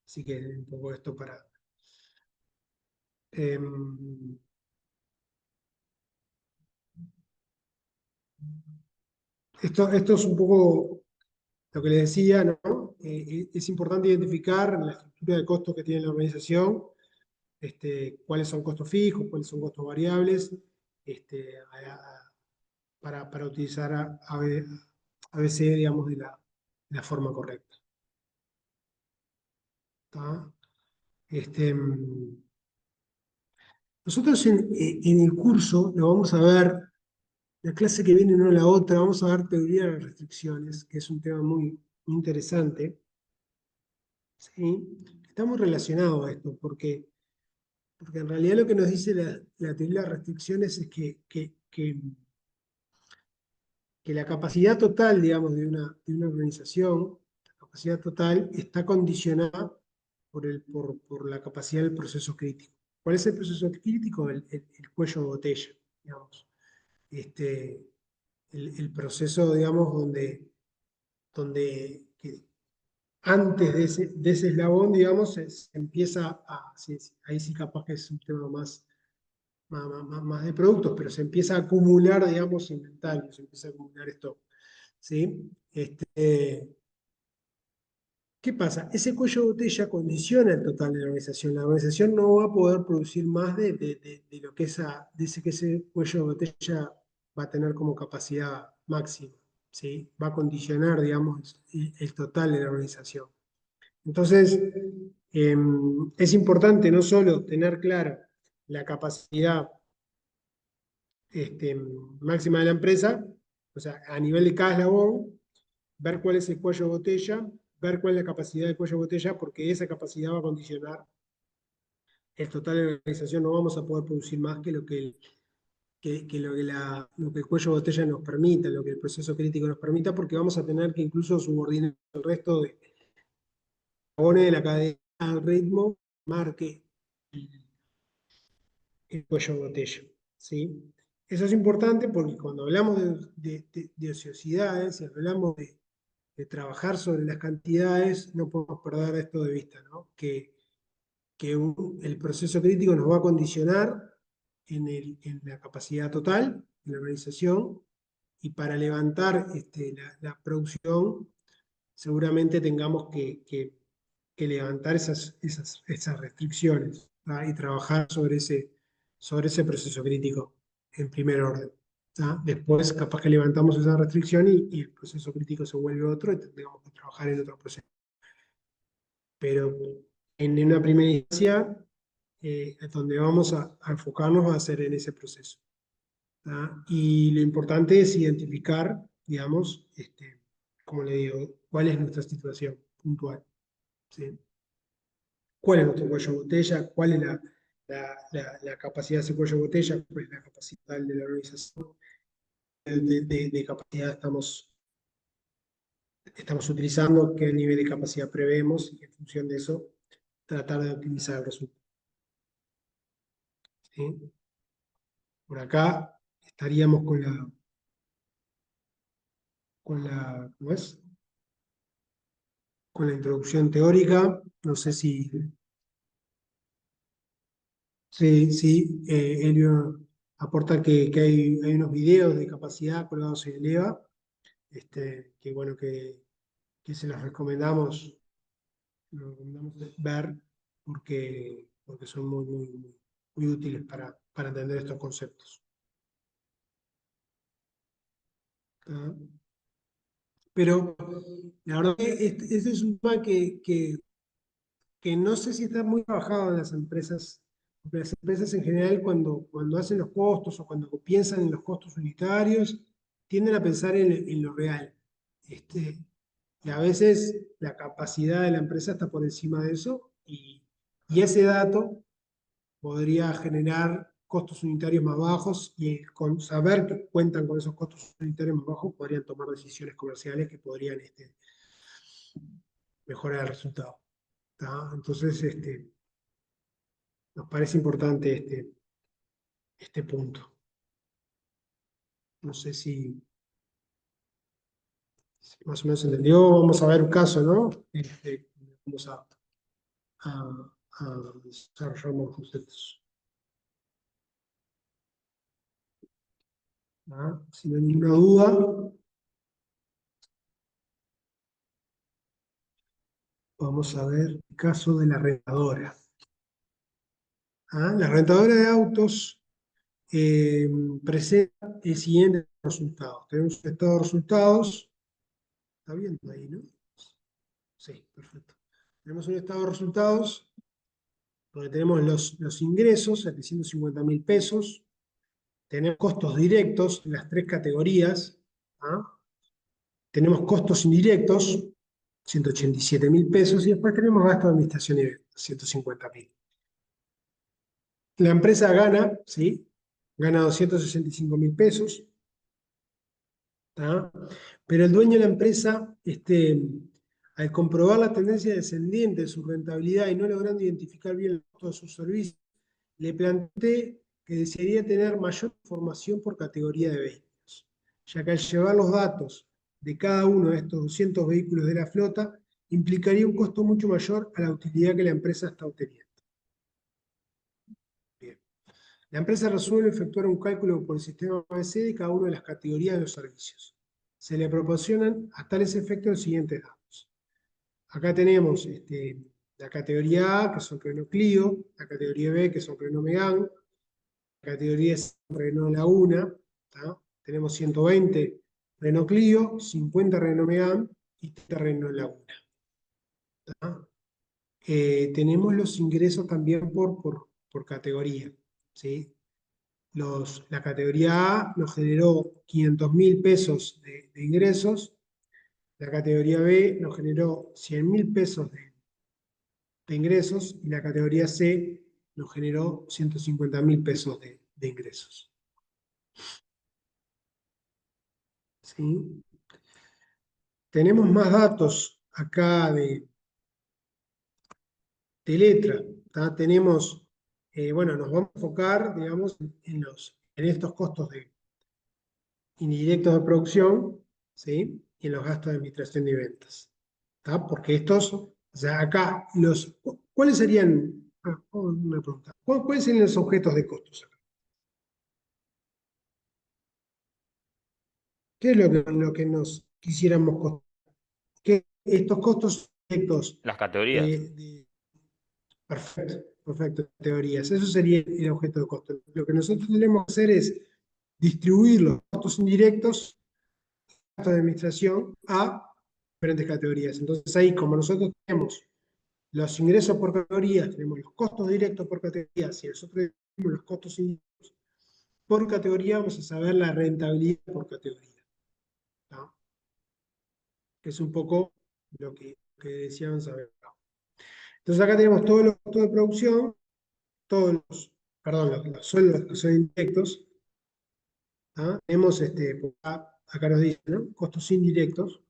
Así que un poco esto para... em, esto es un poco lo que les decía, ¿no? Es importante identificar la estructura de costos que tiene la organización, cuáles son costos fijos, cuáles son costos variables, para utilizar ABC, digamos, de la forma correcta. ¿Tá? Nosotros en el curso lo vamos a ver, la clase que viene, no la otra, vamos a ver teoría de las restricciones, que es un tema muy interesante. ¿Sí? Está muy relacionado a esto, porque en realidad lo que nos dice la teoría de las restricciones es que la capacidad total, digamos, de una organización, la capacidad total está condicionada por la capacidad del proceso crítico. ¿Cuál es el proceso crítico? El cuello de botella, digamos. El proceso, digamos, donde antes de ese eslabón, digamos, se empieza ahí sí capaz que es un tema más de productos, pero se empieza a acumular, digamos, inventario, se empieza a acumular stock, ¿sí? ¿Qué pasa? Ese cuello de botella condiciona el total de la organización. La organización no va a poder producir más de lo que dice que ese cuello de botella va a tener como capacidad máxima, ¿sí? Va a condicionar, digamos, el total de la organización. Entonces, es importante no solo tener clara la capacidad máxima de la empresa, o sea, a nivel de cada eslabón, ver cuál es el cuello de botella, ver cuál es la capacidad del cuello de botella, porque esa capacidad va a condicionar el total de la organización. No vamos a poder producir más que lo que el cuello de botella nos permita, lo que el proceso crítico nos permita, porque vamos a tener que incluso subordinar el resto de eslabones de la cadena al ritmo, marque el cuello de botella, ¿sí? Eso es importante porque cuando hablamos de ociosidades, y hablamos de trabajar sobre las cantidades, no podemos perder esto de vista, ¿no? Que el proceso crítico nos va a condicionar en la capacidad total de la organización, y para levantar la producción seguramente tengamos que levantar esas restricciones, ¿tá? Y trabajar sobre ese proceso crítico en primer orden. ¿Tá? Después, capaz que levantamos esa restricción y el proceso crítico se vuelve otro y tendríamos que trabajar en otro proceso. Pero en una primera instancia, donde vamos a enfocarnos va a ser en ese proceso. ¿Tá? Y lo importante es identificar, digamos, como le digo, cuál es nuestra situación puntual. ¿Sí? ¿Cuál es nuestro cuello de botella? ¿Cuál es la capacidad de ese cuello de botella? ¿Cuál es la capacidad de la organización? De capacidad estamos utilizando? ¿Qué nivel de capacidad prevemos? Y en función de eso, tratar de optimizar el resultado. ¿Sí? Por acá estaríamos ¿cómo es? Con la introducción teórica. No sé si sí, Elio aporta que hay unos videos de capacidad colgados en el EVA, que bueno, que se los recomendamos ver porque son muy útiles para entender estos conceptos. ¿Tá? Pero la verdad que este es un tema que no sé si está muy trabajado en las empresas. Porque las empresas en general cuando hacen los costos o cuando piensan en los costos unitarios, tienden a pensar en lo real. Y a veces la capacidad de la empresa está por encima de eso, y ese dato podría generar costos unitarios más bajos, y con saber que cuentan con esos costos unitarios más bajos podrían tomar decisiones comerciales que podrían mejorar el resultado. ¿Tá? Entonces, nos parece importante este punto. No sé si más o menos entendió. Vamos a ver un caso, ¿no? Vamos a desarrollar más conceptos. ¿Ah? Si no hay ninguna duda, vamos a ver el caso de la rentadora. ¿Ah? La rentadora de autos presenta el siguiente resultado. Tenemos un estado de resultados. ¿Está viendo ahí, no? Sí, perfecto. Tenemos un estado de resultados donde tenemos los ingresos, 750.000 pesos. Tenemos costos directos en las tres categorías. ¿Ah? Tenemos costos indirectos, 187.000 pesos, y después tenemos gasto de administración y 150.000. La empresa gana, ¿sí? Gana 265.000 pesos. ¿Tá? Pero el dueño de la empresa Al comprobar la tendencia descendiente de su rentabilidad y no logrando identificar bien el costo de sus servicios, le planteé que desearía tener mayor información por categoría de vehículos, ya que al llevar los datos de cada uno de estos 200 vehículos de la flota, implicaría un costo mucho mayor a la utilidad que la empresa está obteniendo. Bien. La empresa resuelve efectuar un cálculo por el sistema ABC de cada una de las categorías de los servicios. Se le proporcionan a tales efectos los siguientes datos. Acá tenemos la categoría A, que son Renault Clio, la categoría B, que son Renault Megane, la categoría C, Renault Laguna, ¿tá? Tenemos 120 Renault Clio, 50 Renault Megane y 30 Renault Laguna. ¿Tá? Tenemos los ingresos también por categoría, ¿sí? La categoría A nos generó 500.000 pesos de ingresos, la categoría B nos generó 100.000 pesos de ingresos y la categoría C nos generó 150.000 pesos de ingresos. ¿Sí? Tenemos más datos acá de letra. ¿Tá? Tenemos, bueno, nos vamos a enfocar, digamos, en estos costos indirectos de producción, ¿sí? Y en los gastos de administración y ventas. ¿Tá? Porque estos, o sea, acá, ¿cuáles serían, una pregunta, ¿cuáles serían los objetos de costos acá? ¿Qué es lo que nos quisiéramos costar? Que estos costos directos Las categorías. perfecto, perfecto, teorías. Eso sería el objeto de costo. Lo que nosotros tenemos que hacer es distribuir los costos indirectos, gastos de administración, a diferentes categorías. Entonces ahí, como nosotros tenemos los ingresos por categorías, tenemos los costos directos por categorías y nosotros tenemos los costos indirectos por categoría, vamos a saber la rentabilidad por categoría. ¿No? Que es un poco lo que decíamos saber. Entonces acá tenemos todos los costos de producción, todos los, perdón, los sueldos que son indirectos. ¿Tá? Tenemos, acá nos dice, ¿no? Costos indirectos.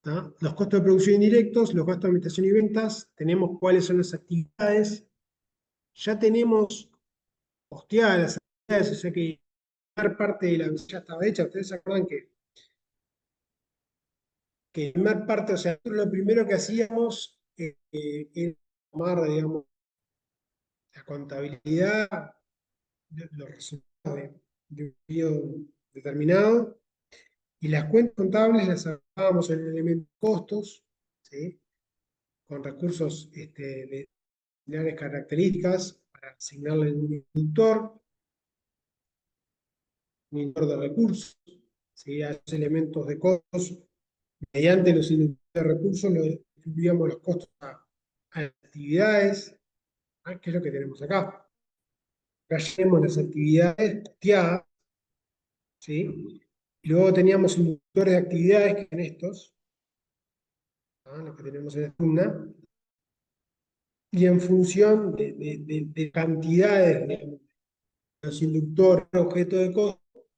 ¿Tá? Los costos de producción indirectos, los gastos de administración y ventas, tenemos cuáles son las actividades. Ya tenemos posteadas las actividades, o sea que la primera parte de la ya estaba hecha. Ustedes se acuerdan que la primera parte, o sea, nosotros lo primero que hacíamos era tomar, digamos, la contabilidad, los resultados de un periodo determinado, y las cuentas contables las sacábamos en el elemento costos, ¿sí? Con recursos de determinadas características para asignarle un inductor de recursos, ¿sí? A esos elementos de costos. Mediante los inductores de recursos lo distribuíamos los costos a las actividades, ¿ah? ¿Qué es lo que tenemos acá? Acá tenemos las actividades posteadas, ¿sí? Y luego teníamos inductores de actividades, que son estos, ¿ah? Los que tenemos en la columna, y en función de cantidades de los inductores objeto de costo,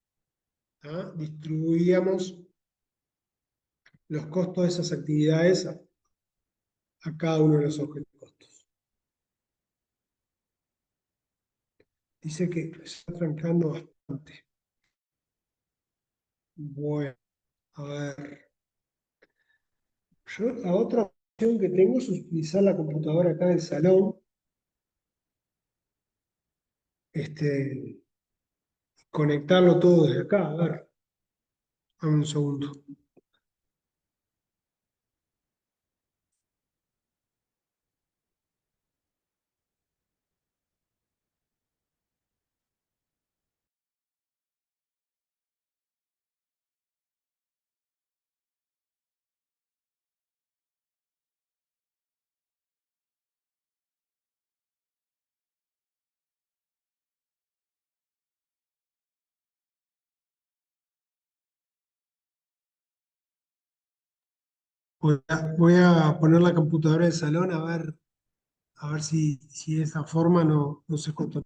¿ah? Distribuíamos los costos de esas actividades a cada uno de los objetos de costos. Dice que se está trancando bastante. Bueno, a ver. Yo la otra opción que tengo es utilizar la computadora acá del salón, conectarlo todo desde acá. A ver, dame un segundo. Voy a poner la computadora del salón a ver si de esa forma no se corta.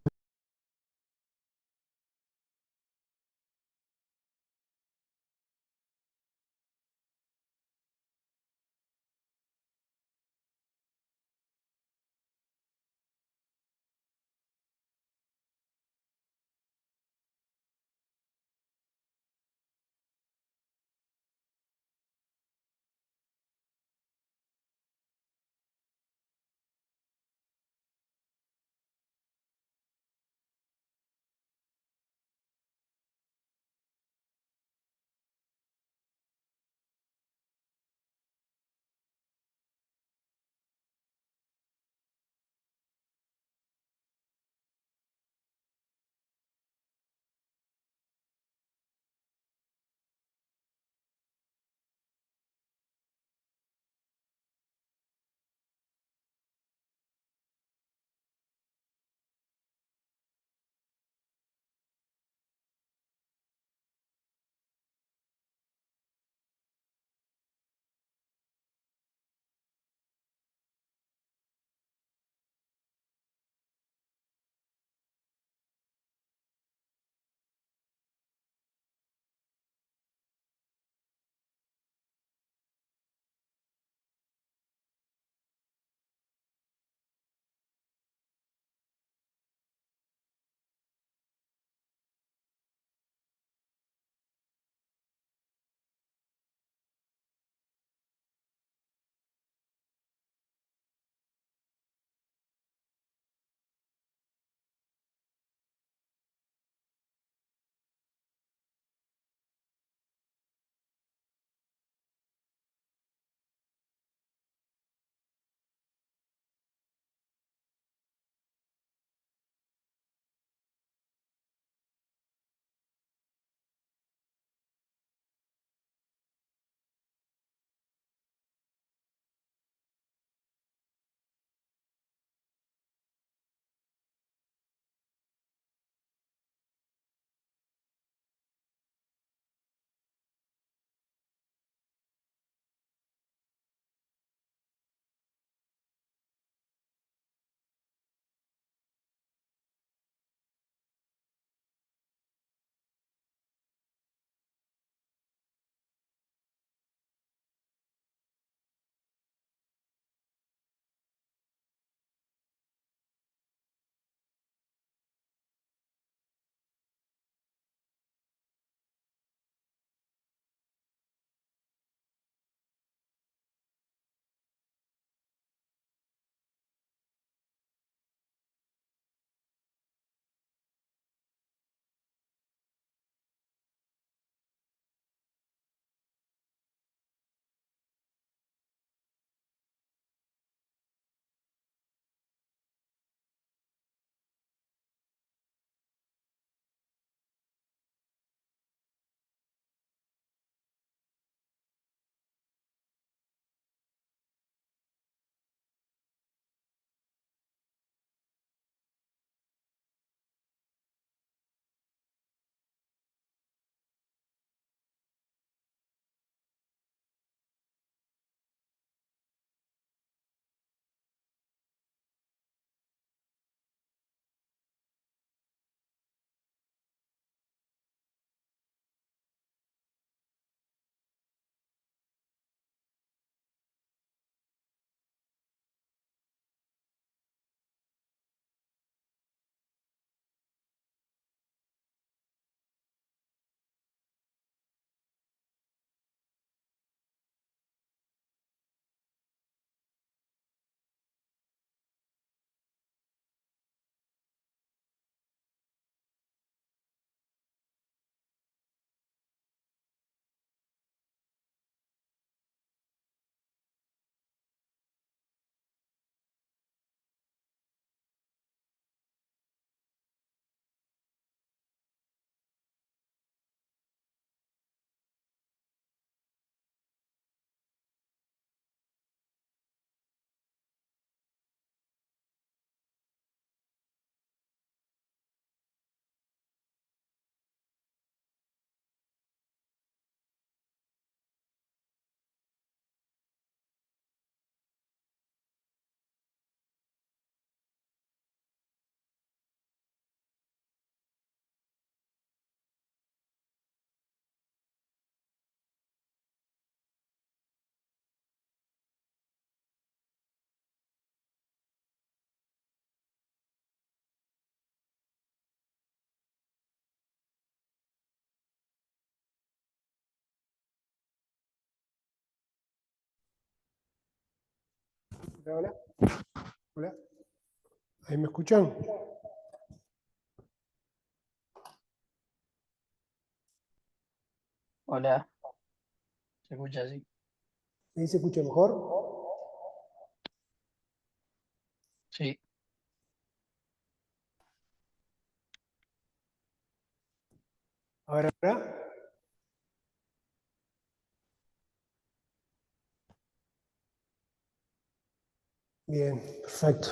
Hola, hola. Hola. ¿Ahí me escuchan? Hola, ¿se escucha así? ¿Ahí se escucha mejor? Sí, Ahora, ahora. Bien, perfecto.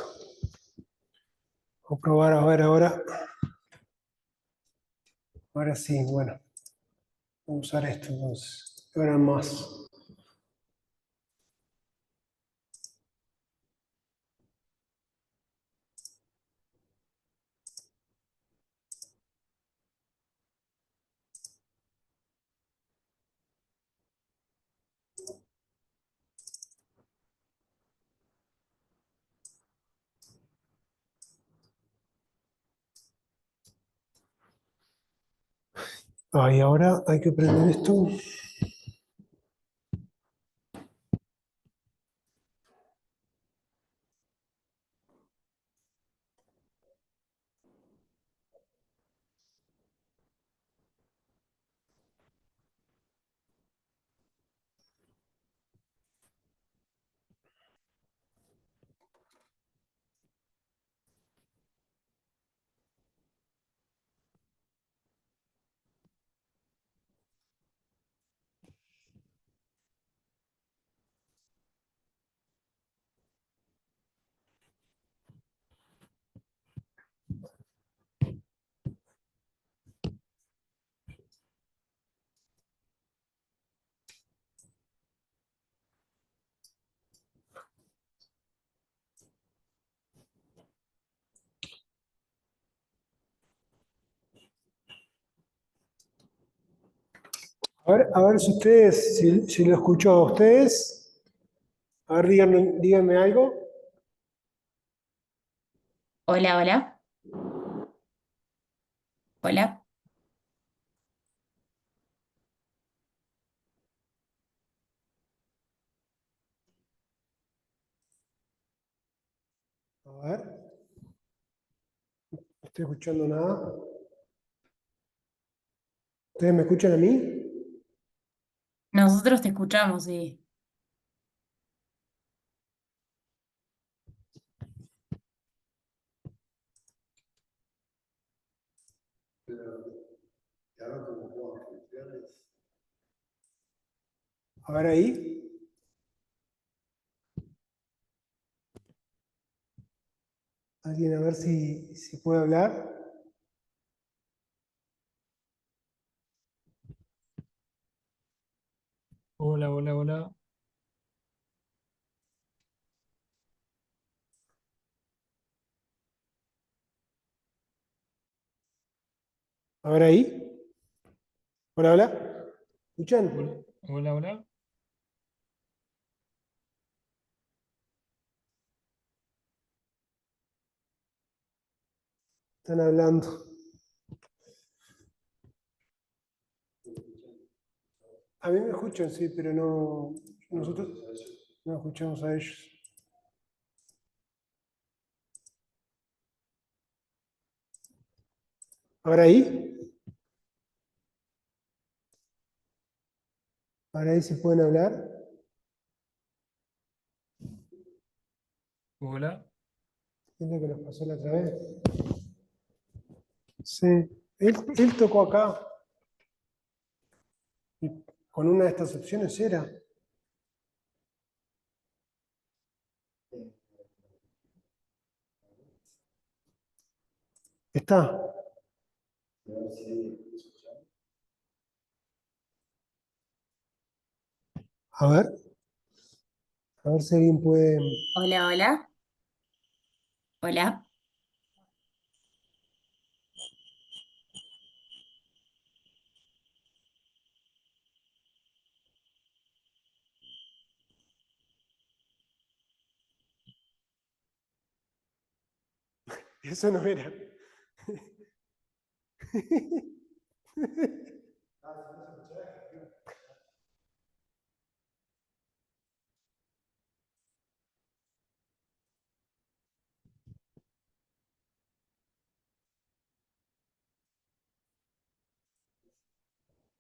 Vamos a probar a ver ahora. Ahora sí, bueno. Vamos a usar esto entonces. Ahora más. Ah, y ahora hay que prender esto. A ver si ustedes, si lo escucho a ustedes. A ver, díganme algo. Hola, hola, hola. A ver, no estoy escuchando nada. ¿Ustedes me escuchan a mí? Nosotros te escuchamos, sí. A ver ahí. Alguien a ver si puede hablar. Hola, hola, hola. A ver ahí. Hola, hola. Hola, ¿Escuchan? hola, hola. Están hablando. A mí me escuchan, sí, pero no. Nosotros no escuchamos a ellos. Ahora ahí. Ahora ahí si pueden hablar. Hola. Es lo que nos pasó la otra vez. Sí. Él tocó acá. Y con una de estas opciones era. Está. A a ver si alguien puede. Hola, hola, hola. Eso no era.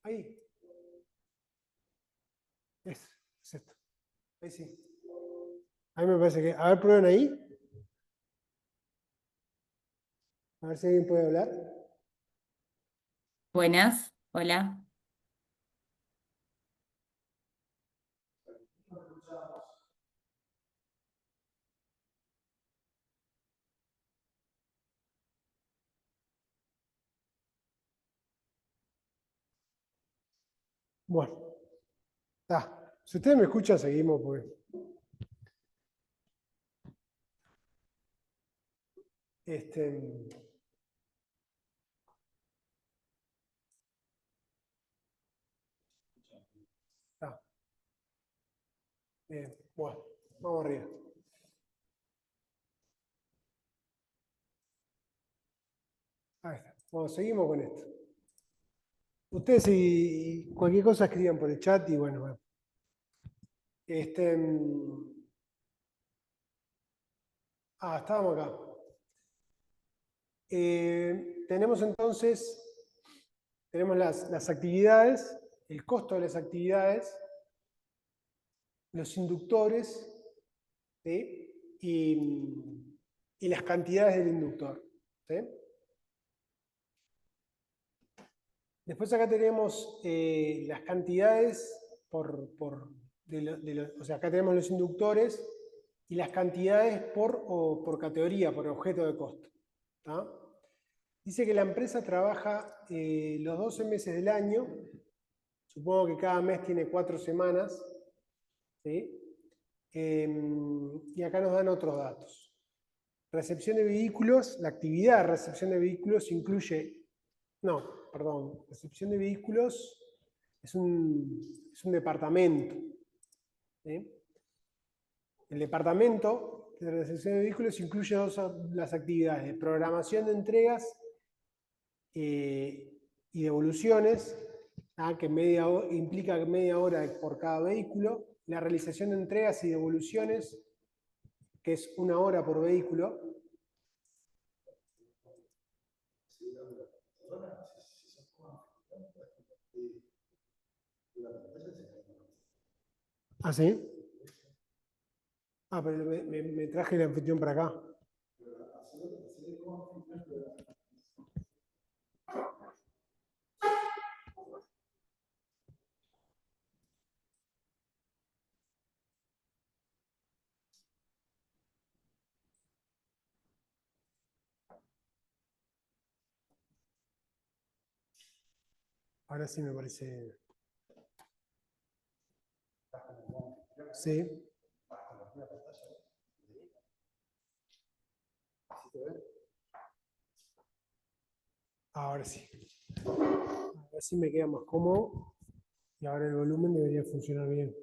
Ahí. Es esto. Ahí sí. Ahí me parece que. A ver, prueben ahí. A ver si alguien puede hablar. Buenas, hola. Bueno. Si ustedes me escuchan, seguimos, pues. Está. Bien, bueno, vamos arriba. Ahí está. Bueno, seguimos con esto. Ustedes si cualquier cosa escriban por el chat y bueno. Estábamos acá. Tenemos entonces, tenemos las actividades, el costo de las actividades, los inductores, ¿sí? y las cantidades del inductor. ¿Sí? Después acá tenemos las cantidades o sea, acá tenemos los inductores y las cantidades por categoría, por objeto de costo. ¿Tá? Dice que la empresa trabaja los 12 meses del año, supongo que cada mes tiene 4 semanas, ¿sí? Y acá nos dan otros datos. Recepción de vehículos, la actividad de recepción de vehículos incluye, no, perdón, recepción de vehículos es un departamento. ¿Sí? El departamento de recepción de vehículos incluye las actividades de programación de entregas y devoluciones, que implica media hora por cada vehículo, la realización de entregas y devoluciones, que es 1 hora por vehículo. ¿Ah, sí? Pero me traje la anfitrión para acá. Ahora sí me parece. Sí. Ahora sí. Ahora sí me queda más cómodo. Y ahora el volumen debería funcionar bien.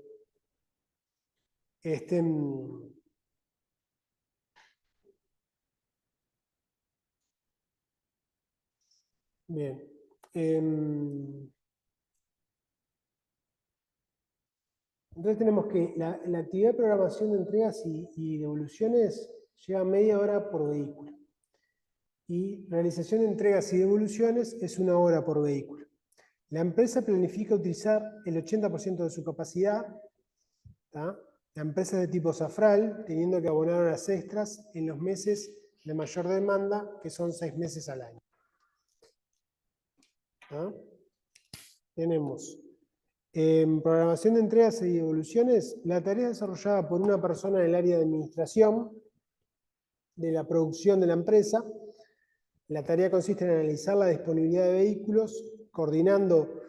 Bien. Entonces tenemos que la actividad de programación de entregas y devoluciones lleva media hora por vehículo. Y realización de entregas y devoluciones es 1 hora por vehículo. La empresa planifica utilizar el 80% de su capacidad. ¿Tá? La empresa es de tipo Safral, teniendo que abonar horas extras en los meses de mayor demanda, que son 6 meses al año. ¿Tá? Tenemos en programación de entregas y devoluciones, la tarea es desarrollada por una persona en el área de administración de la producción de la empresa. La tarea consiste en analizar la disponibilidad de vehículos, coordinando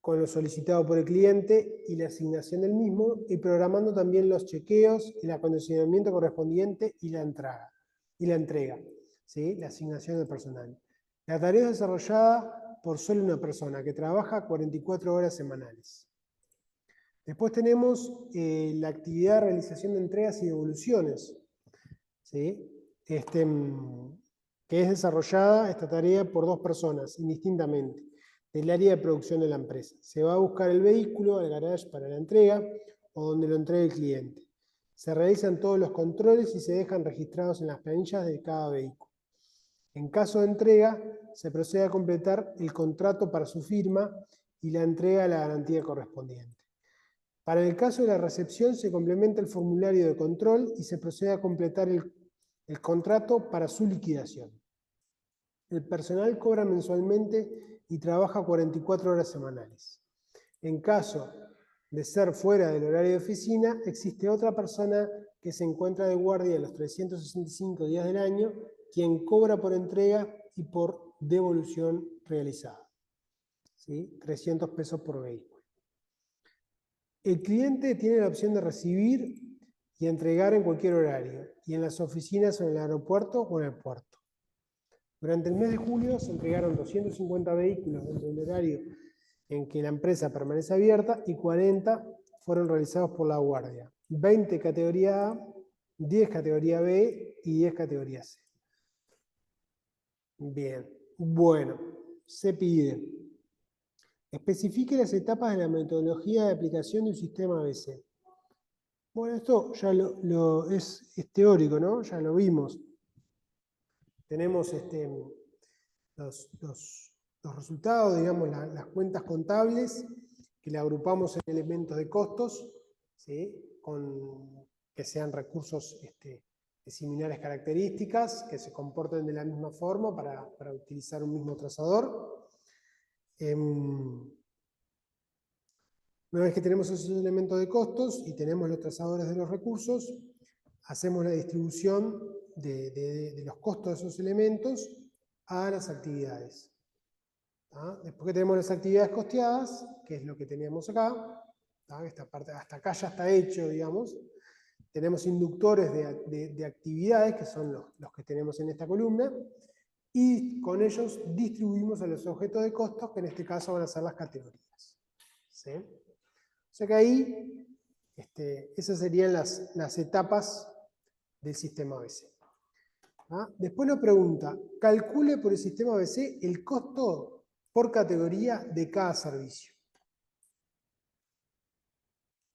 con lo solicitado por el cliente y la asignación del mismo, y programando también los chequeos, el acondicionamiento correspondiente y la entrega, ¿sí? La asignación del personal. La tarea es desarrollada por solo una persona que trabaja 44 horas semanales. Después tenemos la actividad de realización de entregas y devoluciones, ¿sí? Que es desarrollada esta tarea por 2 personas, indistintamente, del área de producción de la empresa. Se va a buscar el vehículo al garage para la entrega o donde lo entregue el cliente. Se realizan todos los controles y se dejan registrados en las planillas de cada vehículo. En caso de entrega, se procede a completar el contrato para su firma y la entrega de la garantía correspondiente. Para el caso de la recepción, se complementa el formulario de control y se procede a completar el contrato para su liquidación. El personal cobra mensualmente y trabaja 44 horas semanales. En caso de ser fuera del horario de oficina, existe otra persona que se encuentra de guardia los 365 días del año, quien cobra por entrega y por devolución realizada. ¿Sí? 300 pesos por vehículo. El cliente tiene la opción de recibir y entregar en cualquier horario, y en las oficinas o en el aeropuerto o en el puerto. Durante el mes de julio se entregaron 250 vehículos dentro del horario en que la empresa permanece abierta y 40 fueron realizados por la guardia. 20 categoría A, 10 categoría B y 10 categoría C. Bien, bueno, se pide. Especifique las etapas de la metodología de aplicación de un sistema ABC. Bueno, esto ya es teórico, ¿no? Ya lo vimos. Tenemos los resultados, digamos, las cuentas contables, que le agrupamos en elementos de costos, ¿sí? Que sean recursos de similares características, que se comporten de la misma forma para utilizar un mismo trazador. Una vez que tenemos esos elementos de costos y tenemos los trazadores de los recursos, hacemos la distribución de los costos de esos elementos a las actividades. ¿Ah? Después que tenemos las actividades costeadas, que es lo que teníamos acá, ¿ah? Esta parte, hasta acá ya está hecho, digamos. Tenemos inductores de actividades, que son los que tenemos en esta columna, y con ellos distribuimos a los objetos de costos, que en este caso van a ser las categorías. ¿Sí? O sea que ahí, esas serían las etapas del sistema ABC. ¿Ah? Después nos pregunta, calcule por el sistema ABC el costo por categoría de cada servicio.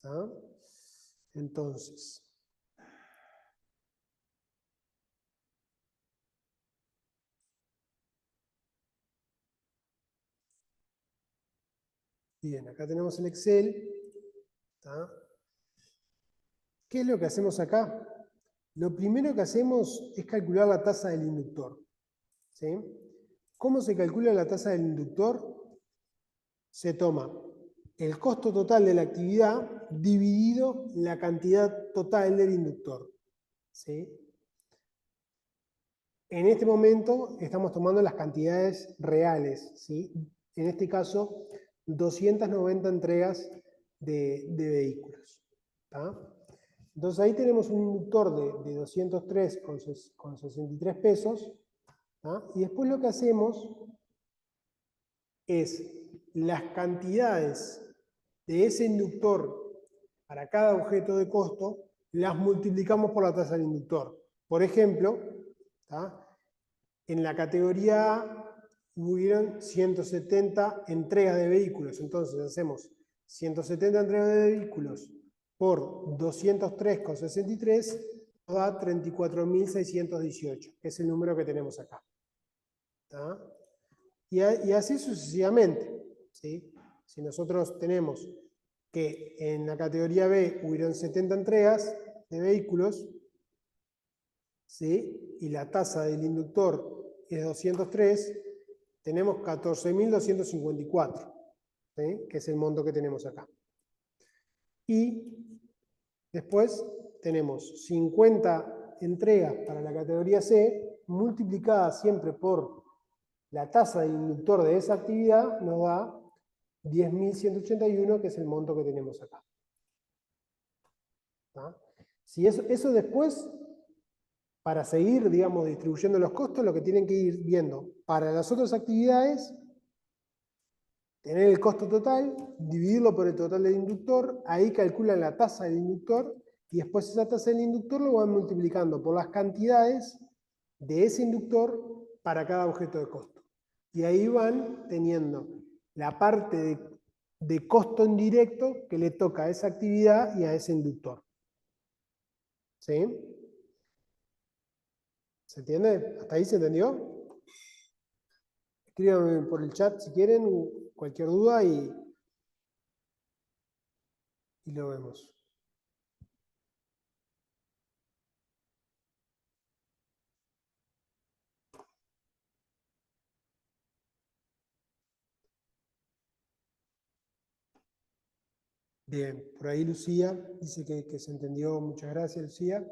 ¿Ah? Entonces, bien, acá tenemos el Excel. ¿Ah? ¿Qué es lo que hacemos acá? Lo primero que hacemos es calcular la tasa del inductor. ¿Sí? ¿Cómo se calcula la tasa del inductor? Se toma el costo total de la actividad dividido la cantidad total del inductor. ¿Sí? En este momento estamos tomando las cantidades reales. ¿Sí? En este caso, 290 entregas de vehículos. ¿Tá? Entonces ahí tenemos un inductor de 203,63 pesos. ¿Ah? Y después lo que hacemos es las cantidades de ese inductor para cada objeto de costo, las multiplicamos por la tasa del inductor. Por ejemplo, ¿tá? En la categoría A hubieron 170 entregas de vehículos. Entonces hacemos 170 entregas de vehículos por 203,63 nos da 34.618, que es el número que tenemos acá. ¿Tá? Y así sucesivamente. ¿Sí? Si nosotros tenemos que en la categoría B hubieron 70 entregas de vehículos, ¿sí? Y la tasa del inductor es 203, tenemos 14.254, ¿sí? Que es el monto que tenemos acá. Y después tenemos 50 entregas para la categoría C, multiplicadas siempre por la tasa del inductor de esa actividad, nos da 10.181, que es el monto que tenemos acá. ¿Ah? Si eso después, para seguir, digamos, distribuyendo los costos, lo que tienen que ir viendo para las otras actividades, tener el costo total, dividirlo por el total del inductor, ahí calculan la tasa del inductor, y después esa tasa del inductor lo van multiplicando por las cantidades de ese inductor para cada objeto de costo. Y ahí van teniendo la parte de costo indirecto que le toca a esa actividad y a ese inductor. ¿Sí? ¿Se entiende? ¿Hasta ahí se entendió? Escríbanme por el chat si quieren, cualquier duda y lo vemos. Bien, por ahí Lucía dice que se entendió. Muchas gracias, Lucía.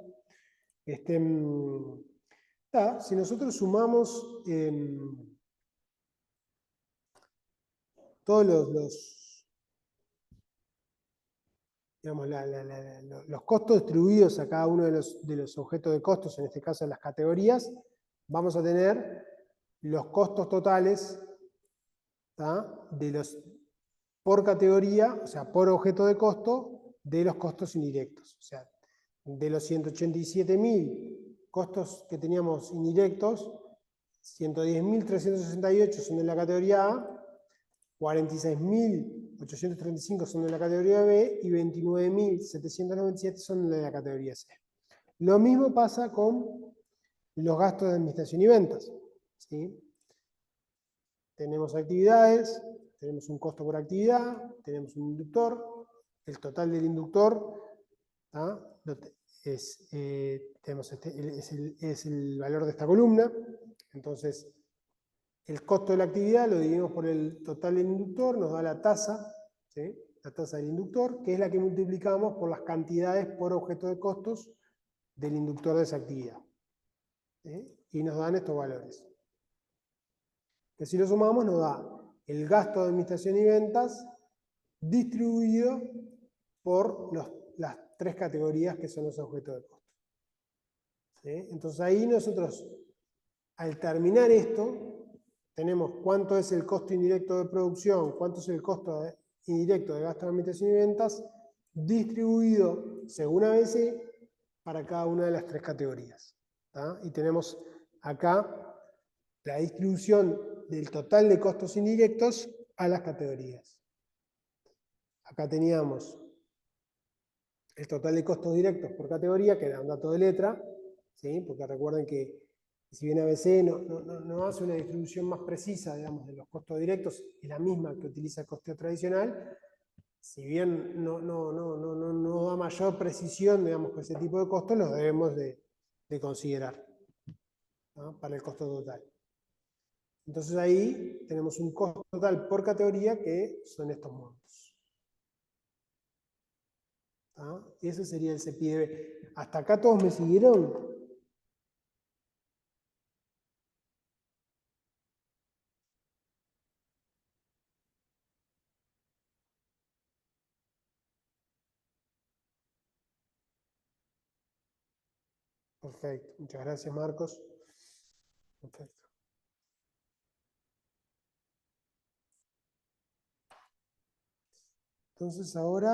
Si nosotros sumamos todos digamos, los costos distribuidos a cada uno de los objetos de costos, en este caso las categorías, vamos a tener los costos totales, ¿tá? Por categoría, o sea, por objeto de costo, de los costos indirectos. O sea, de los 187.000 costos que teníamos indirectos, 110.368 son de la categoría A, 46.835 son de la categoría B y 29.797 son de la categoría C. Lo mismo pasa con los gastos de administración y ventas, ¿sí? Tenemos actividades, tenemos un costo por actividad, tenemos un inductor, el total del inductor es el valor de esta columna. Entonces, el costo de la actividad lo dividimos por el total del inductor, nos da la tasa, ¿sí? La tasa del inductor, que es la que multiplicamos por las cantidades por objeto de costos del inductor de esa actividad, ¿sí? Y nos dan estos valores. Que si lo sumamos nos da el gasto de administración y ventas distribuido por las tres categorías que son los objetos de costo, ¿sí? Entonces ahí nosotros, al terminar esto, tenemos cuánto es el costo indirecto de producción, cuánto es el costo indirecto de gasto de administración y ventas, distribuido según ABC para cada una de las tres categorías, ¿tá? Y tenemos acá la distribución del total de costos indirectos a las categorías. Acá teníamos el total de costos directos por categoría, que era un dato de letra, ¿sí? Porque recuerden que si bien ABC no hace una distribución más precisa, digamos, de los costos directos, es la misma que utiliza el costeo tradicional, si bien no da mayor precisión, digamos, con ese tipo de costos, los debemos de considerar, ¿no? Para el costo total. Entonces ahí tenemos un costo total por categoría que son estos montos. ¿Ah? Y ese sería el CPIDB. ¿Hasta acá todos me siguieron? Perfecto. Muchas gracias, Marcos. Perfecto. Entonces ahora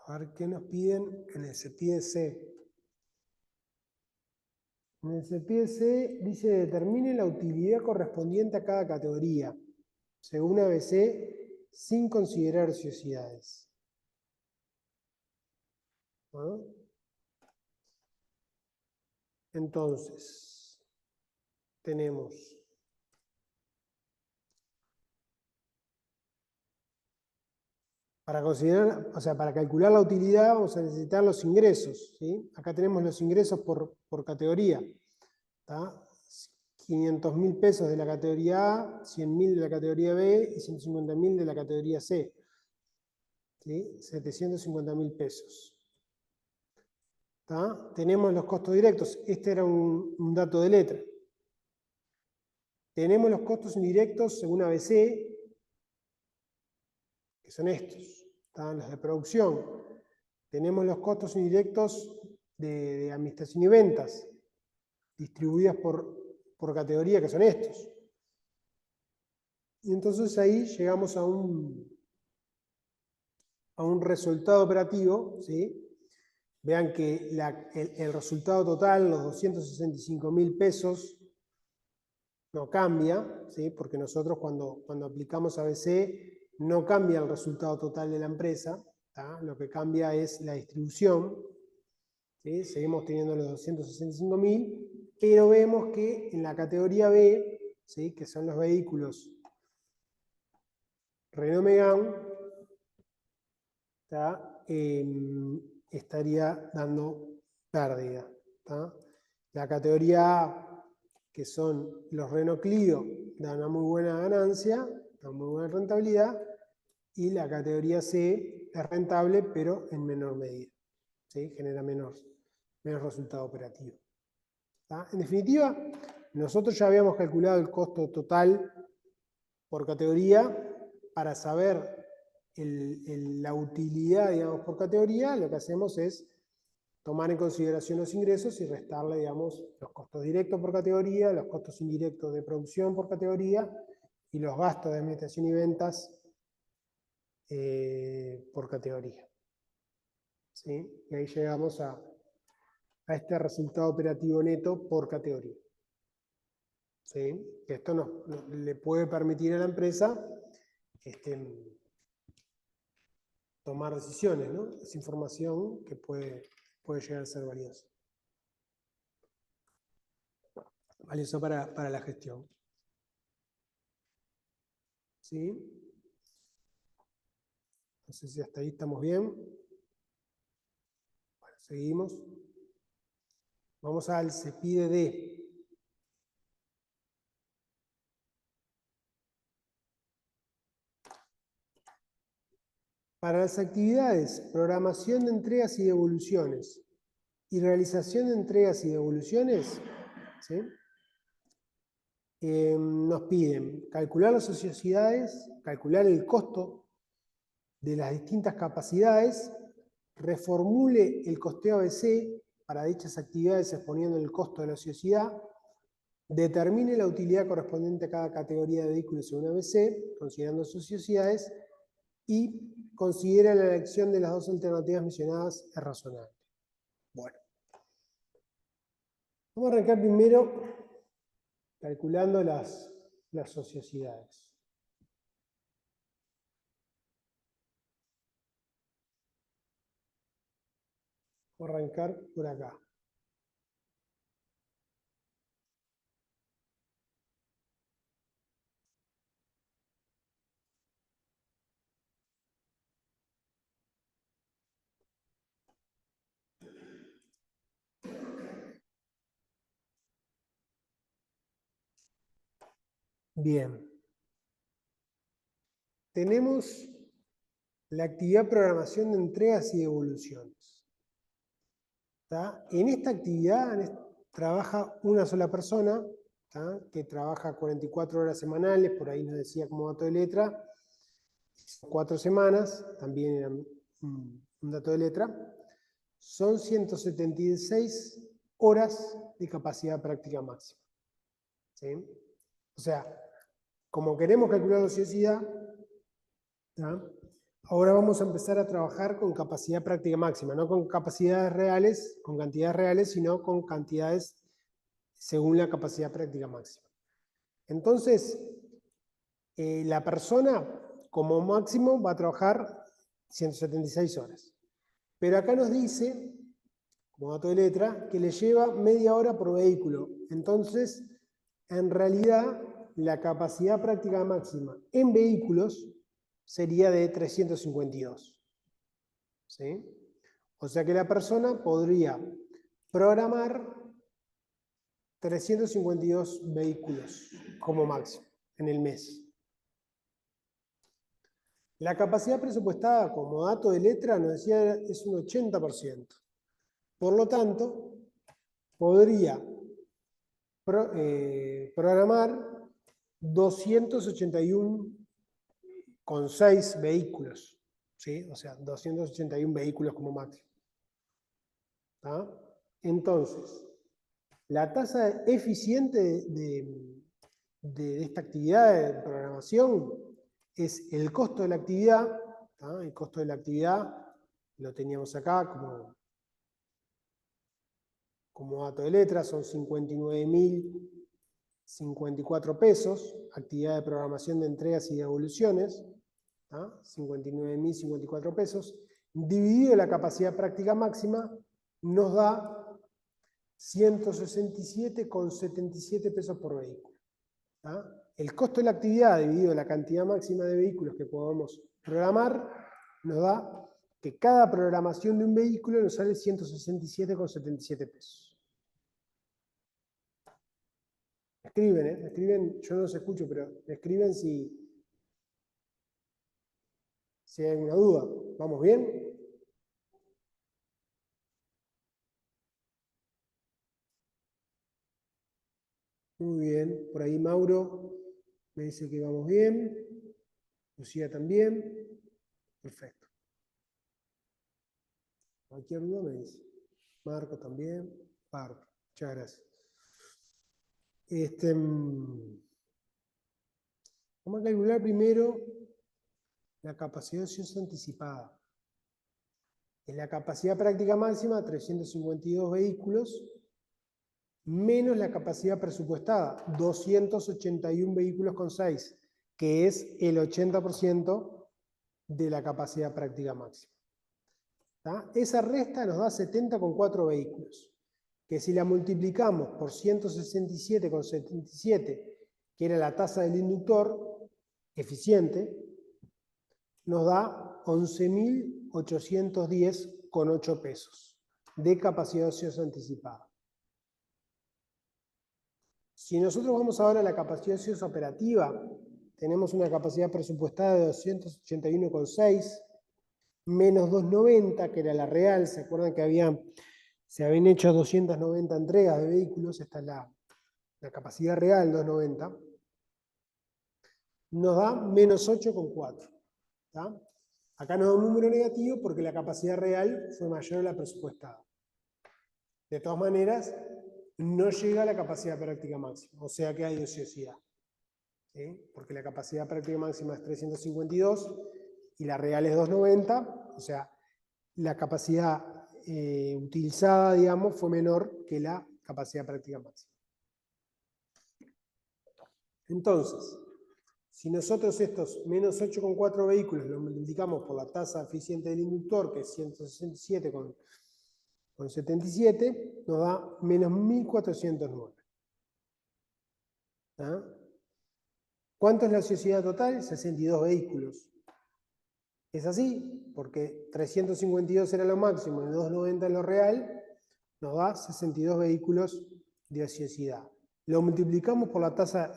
a ver qué nos piden en el CPIDC. En el CPIDC dice determine la utilidad correspondiente a cada categoría, según ABC, sin considerar ociosidades. ¿Ah? Entonces, tenemos para considerar, o sea, para calcular la utilidad vamos a necesitar los ingresos, ¿sí? Acá tenemos los ingresos por categoría, ¿tá? 500.000 pesos de la categoría A, 100.000 de la categoría B y 150.000 de la categoría C, ¿sí? 750.000 pesos. ¿Tá? Tenemos los costos directos, este era un dato de letra. Tenemos los costos indirectos según ABC, que son estos, ¿tá? Los de producción. Tenemos los costos indirectos de administración y ventas, distribuidas por categoría, que son estos. Y entonces ahí llegamos a un resultado operativo, ¿sí? Vean que el resultado total, los 265.000 pesos, no cambia, ¿sí? Porque nosotros cuando aplicamos ABC no cambia el resultado total de la empresa, ¿tá? Lo que cambia es la distribución, ¿sí? Seguimos teniendo los 265.000, pero vemos que en la categoría B, ¿sí? Que son los vehículos Renault Megane, estaría dando pérdida. ¿Tá? La categoría A, que son los Renault Clio, dan una muy buena ganancia, dan muy buena rentabilidad, y la categoría C es rentable, pero en menor medida. ¿Sí? Genera menos resultado operativo. ¿Tá? En definitiva, nosotros ya habíamos calculado el costo total por categoría. Para saber la utilidad, digamos, por categoría, lo que hacemos es tomar en consideración los ingresos y restarle, digamos, los costos directos por categoría, los costos indirectos de producción por categoría y los gastos de administración y ventas por categoría. ¿Sí? Y ahí llegamos a este resultado operativo neto por categoría. ¿Sí? Que esto le puede permitir a la empresa tomar decisiones, ¿no? Es información que puede llegar a ser valiosa. Valiosa para la gestión. ¿Sí? No sé si hasta ahí estamos bien. Bueno, seguimos. Vamos al CEPIDE-D. Para las actividades, programación de entregas y devoluciones y realización de entregas y devoluciones, ¿sí? Nos piden calcular las ociosidades, calcular el costo de las distintas capacidades, reformule el costeo ABC para dichas actividades exponiendo el costo de la ociosidad, determine la utilidad correspondiente a cada categoría de vehículos según ABC, considerando sus ociosidades, y considera la elección de las dos alternativas mencionadas es razonable. Bueno. Vamos a arrancar primero calculando las ociosidades. Vamos a arrancar por acá. Bien. Tenemos la actividad programación de entregas y devoluciones. ¿Tá? En esta actividad trabaja una sola persona, ¿tá? Que trabaja 44 horas semanales, por ahí nos decía como dato de letra, 4 semanas, también era un dato de letra, son 176 horas de capacidad práctica máxima. ¿Sí? O sea, como queremos calcular la ociosidad, ¿tá? Ahora vamos a empezar a trabajar con capacidad práctica máxima, no con capacidades reales, con cantidades reales, sino con cantidades según la capacidad práctica máxima. Entonces, la persona como máximo va a trabajar 176 horas. Pero acá nos dice, como dato de letra, que le lleva media hora por vehículo. Entonces, en realidad, la capacidad práctica máxima en vehículos sería de 352. ¿Sí? O sea que la persona podría programar 352 vehículos como máximo en el mes. La capacidad presupuestada como dato de letra nos decía es un 80%. Por lo tanto, podría programar 281,6 vehículos. ¿Sí? O sea, 281 vehículos como máximo. ¿Tá? Entonces, la tasa eficiente de esta actividad de programación es el costo de la actividad. ¿Tá? El costo de la actividad lo teníamos acá como dato de letra, son 59.054 pesos, actividad de programación de entregas y devoluciones, 59.054 pesos, dividido la capacidad práctica máxima, nos da 167,77 pesos por vehículo. ¿Tá? El costo de la actividad dividido la cantidad máxima de vehículos que podamos programar nos da que cada programación de un vehículo nos sale 167,77 pesos. Escriben, escriben, yo no los escucho, pero escriben si hay alguna duda. ¿Vamos bien? Muy bien. Por ahí Mauro me dice que vamos bien. Lucía también. Perfecto. Cualquier duda me dice. Marco también. Parto. Muchas gracias. Vamos a calcular primero la capacidad ociosa anticipada. Es la capacidad práctica máxima, 352 vehículos, menos la capacidad presupuestada, 281 vehículos con 6, que es el 80% de la capacidad práctica máxima. ¿Tá? Esa resta nos da 70,4 vehículos, que si la multiplicamos por 167,77, que era la tasa del inductor eficiente, nos da 11.810,8 pesos de capacidad ociosa anticipada. Si nosotros vamos ahora a la capacidad ociosa operativa, tenemos una capacidad presupuestada de 281,6, menos 290, que era la real. ¿Se acuerdan que se habían hecho 290 entregas de vehículos? Esta es la capacidad real, 290. Nos da menos 8,4. ¿Tá? Acá nos da un número negativo porque la capacidad real fue mayor a la presupuestada. De todas maneras, no llega a la capacidad práctica máxima, o sea que hay ociosidad. ¿Sí? Porque la capacidad práctica máxima es 352 y la real es 290, o sea, la capacidad utilizada, digamos, fue menor que la capacidad práctica máxima. Entonces, si nosotros estos menos 8,4 vehículos los multiplicamos por la tasa eficiente del inductor, que es 167,77, nos da menos 1.409. ¿Ah? ¿Cuánto es la ociosidad total? 62 vehículos. Es así, porque 352 era lo máximo y 290 es lo real, nos da 62 vehículos de ociosidad. Lo multiplicamos por la tasa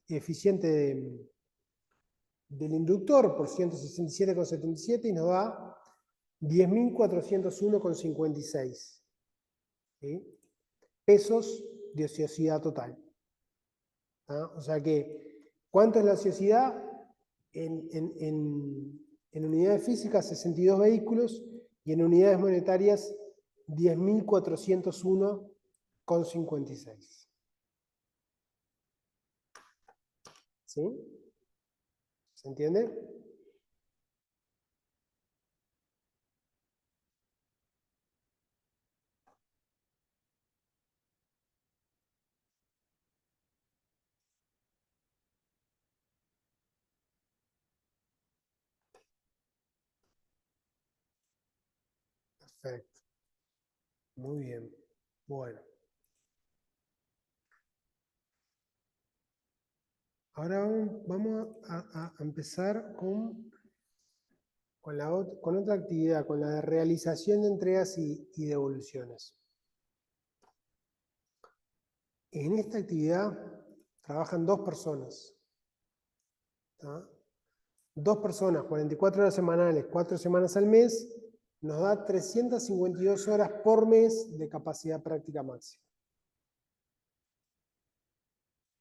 eficiente del inductor por 167,77 y nos da 10.401,56 pesos de ociosidad total. ¿Ah? O sea que, ¿cuánto es la ociosidad? En unidades físicas, 62 vehículos, y en unidades monetarias, 10.401,56. ¿Sí? ¿Se entiende? Perfecto. Muy bien. Bueno. Ahora vamos a empezar con otra actividad, con la de realización de entregas y devoluciones. En esta actividad trabajan dos personas. ¿Tá? Dos personas, 44 horas semanales, 4 semanas al mes, nos da 352 horas por mes de capacidad práctica máxima.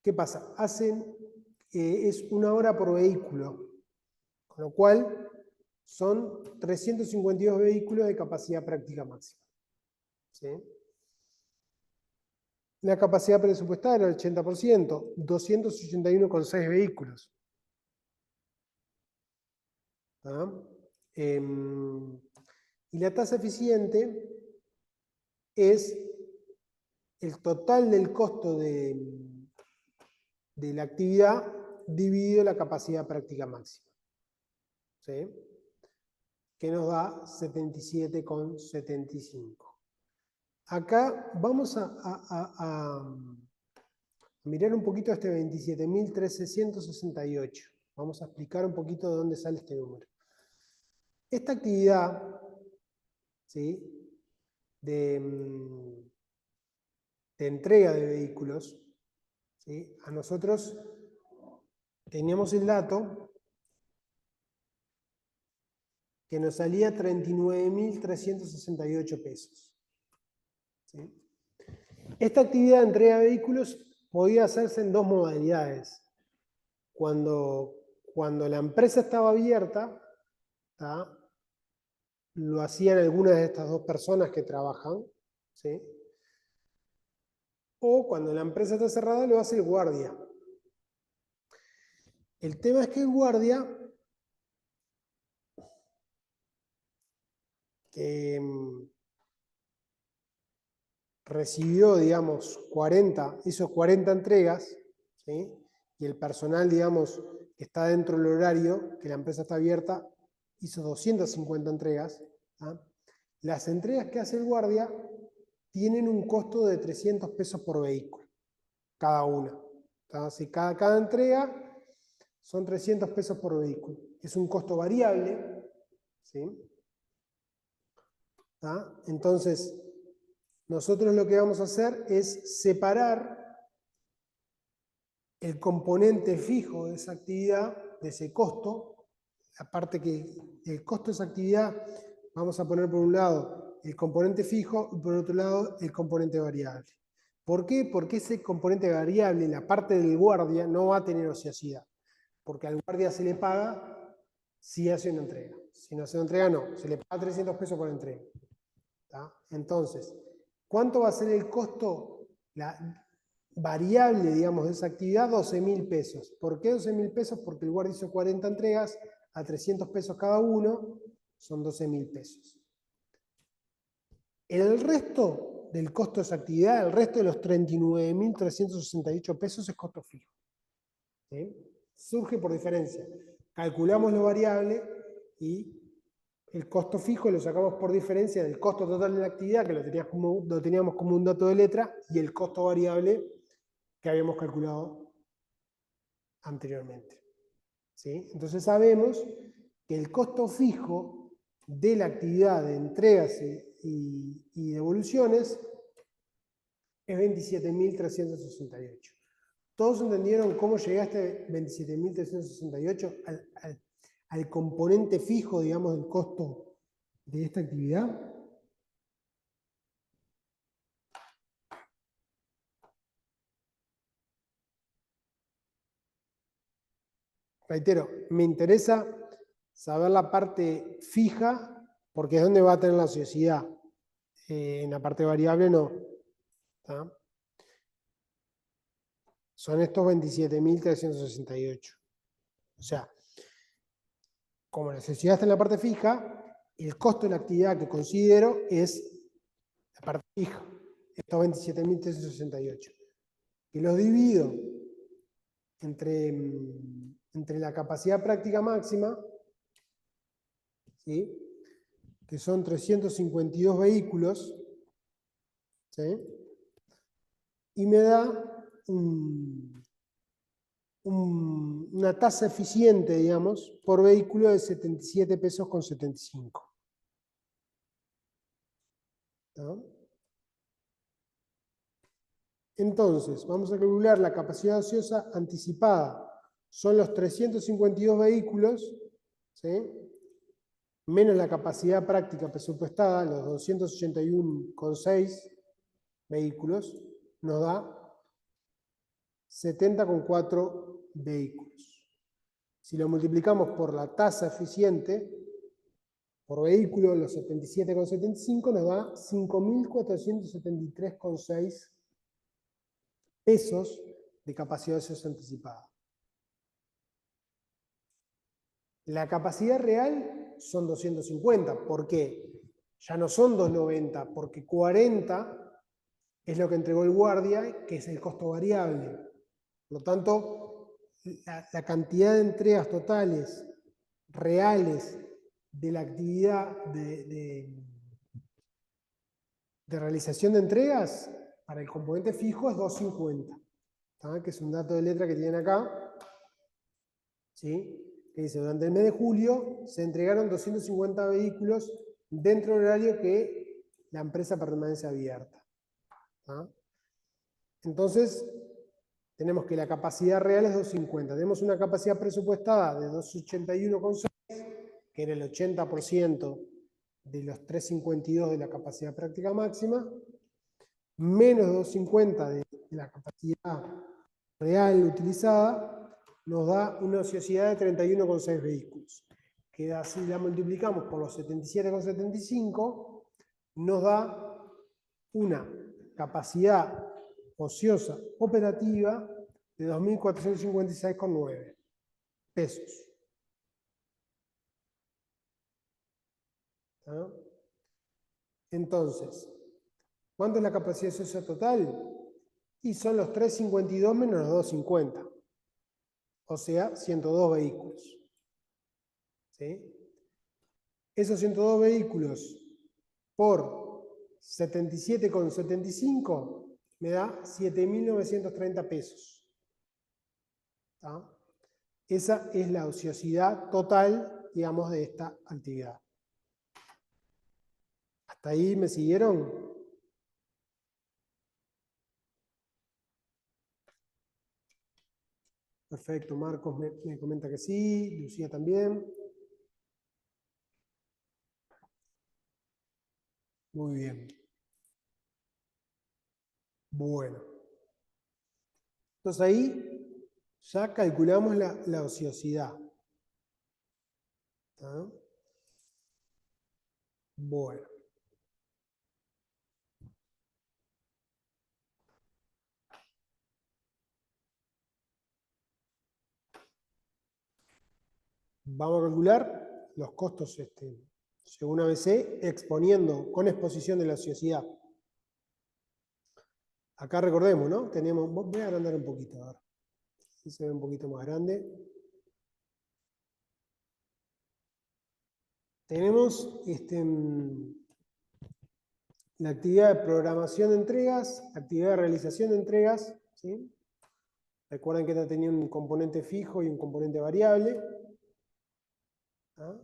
¿Qué pasa? Es 1 hora por vehículo, con lo cual son 352 vehículos de capacidad práctica máxima. ¿Sí? La capacidad presupuestada era el 80%, 281,6 vehículos. ¿Ah? Y la tasa eficiente es el total del costo de la actividad dividido la capacidad práctica máxima. ¿Sí? Que nos da 77,75. acá vamos a mirar un poquito este 27.368. Vamos a explicar un poquito de dónde sale este número. Esta actividad, ¿sí?, de entrega de vehículos, ¿sí?, a nosotros teníamos el dato que nos salía 39.368 pesos. ¿Sí? Esta actividad de entrega de vehículos podía hacerse en dos modalidades. Cuando la empresa estaba abierta, ¿tá?, lo hacían algunas de estas dos personas que trabajan, ¿sí?, o cuando la empresa está cerrada lo hace el guardia. El tema es que el guardia recibió, digamos, hizo 40 entregas, ¿sí?, y el personal, digamos, que está dentro del horario, que la empresa está abierta, hizo 250 entregas. ¿Ah? Las entregas que hace el guardia tienen un costo de 300 pesos por vehículo, cada una. Si cada entrega son 300 pesos por vehículo. Es un costo variable, ¿sí? Entonces, nosotros lo que vamos a hacer es separar el componente fijo de esa actividad, de ese costo. Aparte que el costo de esa actividad, vamos a poner por un lado el componente fijo y por otro lado el componente variable. ¿Por qué? Porque ese componente variable, la parte del guardia, no va a tener ociosidad. Porque al guardia se le paga si hace una entrega. Si no hace una entrega, no. Se le paga 300 pesos por entrega. ¿Tá? Entonces, ¿cuánto va a ser el costo? La variable, digamos, de esa actividad, 12.000 pesos. ¿Por qué 12.000 pesos? Porque el guardia hizo 40 entregas a 300 pesos cada uno, son 12.000 pesos. El resto del costo de esa actividad, el resto de los 39.368 pesos es costo fijo. ¿Sí? Surge por diferencia. Calculamos lo variable y el costo fijo lo sacamos por diferencia del costo total de la actividad, que lo teníamos como un dato de letra, y el costo variable que habíamos calculado anteriormente. ¿Sí? Entonces sabemos que el costo fijo de la actividad de entregas y devoluciones es 27.368. ¿Todos entendieron cómo llegué a este 27.368 al componente fijo, digamos, del costo de esta actividad? Reitero, me interesa saber la parte fija, porque es donde va a tener la ociosidad. En la parte variable no. ¿Tá? Son estos 27.368. O sea, como la sociedad está en la parte fija, el costo de la actividad que considero es la parte fija, estos 27.368. Y los divido entre la capacidad práctica máxima, ¿sí?, que son 352 vehículos, ¿sí?, y me da una tasa eficiente, digamos, por vehículo de 77 pesos con 75. ¿No? Entonces, vamos a calcular la capacidad ociosa anticipada. Son los 352 vehículos, ¿sí?, menos la capacidad práctica presupuestada, los 281,6 vehículos, nos da 70,4 vehículos. Si lo multiplicamos por la tasa eficiente por vehículo, los 77,75, nos da 5.473,6 pesos de capacidad ociosa anticipada. La capacidad real son 250. ¿Por qué? Ya no son 290, porque 40 es lo que entregó el guardia, que es el costo variable. Por lo tanto, la cantidad de entregas totales reales de la actividad de realización de entregas para el componente fijo es 250, ¿tá? Que es un dato de letra que tienen acá, ¿sí? Que dice, durante el mes de julio se entregaron 250 vehículos dentro del horario que la empresa permanece abierta, ¿tá? Entonces, tenemos que la capacidad real es 250. Tenemos una capacidad presupuestada de 281,6, que era el 80% de los 352 de la capacidad práctica máxima, menos 250 de la capacidad real utilizada, nos da una ociosidad de 31,6 vehículos. Que si la multiplicamos por los 77,75, nos da una capacidad ociosa operativa de 2.456,9 pesos. ¿Ah? Entonces, ¿cuánto es la capacidad ociosa total? Y son los 352 menos los 250. O sea, 102 vehículos. ¿Sí? Esos 102 vehículos por 77,75 me da 7.930 pesos. ¿Tá? Esa es la ociosidad total, digamos, de esta actividad. ¿Hasta ahí me siguieron? Perfecto, Marcos me comenta que sí, Lucía también. Muy bien. Bueno. Entonces ahí ya calculamos la ociosidad. ¿Tá? Bueno. Vamos a calcular los costos según ABC, exponiendo con exposición de la ociosidad. Acá recordemos, ¿no? Voy a agrandar un poquito, a ver. Si se ve un poquito más grande. Tenemos la actividad de programación de entregas, actividad de realización de entregas, ¿sí? Recuerden que esta tenía un componente fijo y un componente variable. ¿Ah?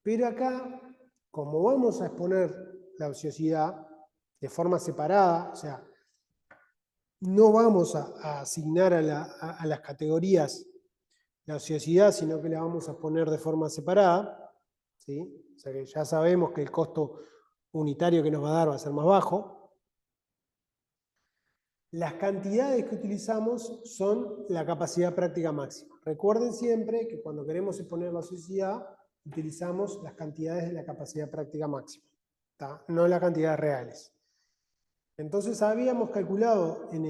Pero acá, como vamos a exponer la ociosidad de forma separada, o sea, no vamos a asignar a las categorías la ociosidad, sino que la vamos a exponer de forma separada, ¿sí? O sea que ya sabemos que el costo unitario que nos va a dar va a ser más bajo. Las cantidades que utilizamos son la capacidad práctica máxima. Recuerden siempre que cuando queremos exponer la ociosidad, utilizamos las cantidades de la capacidad práctica máxima, ¿tá? No las cantidades reales. Entonces habíamos calculado en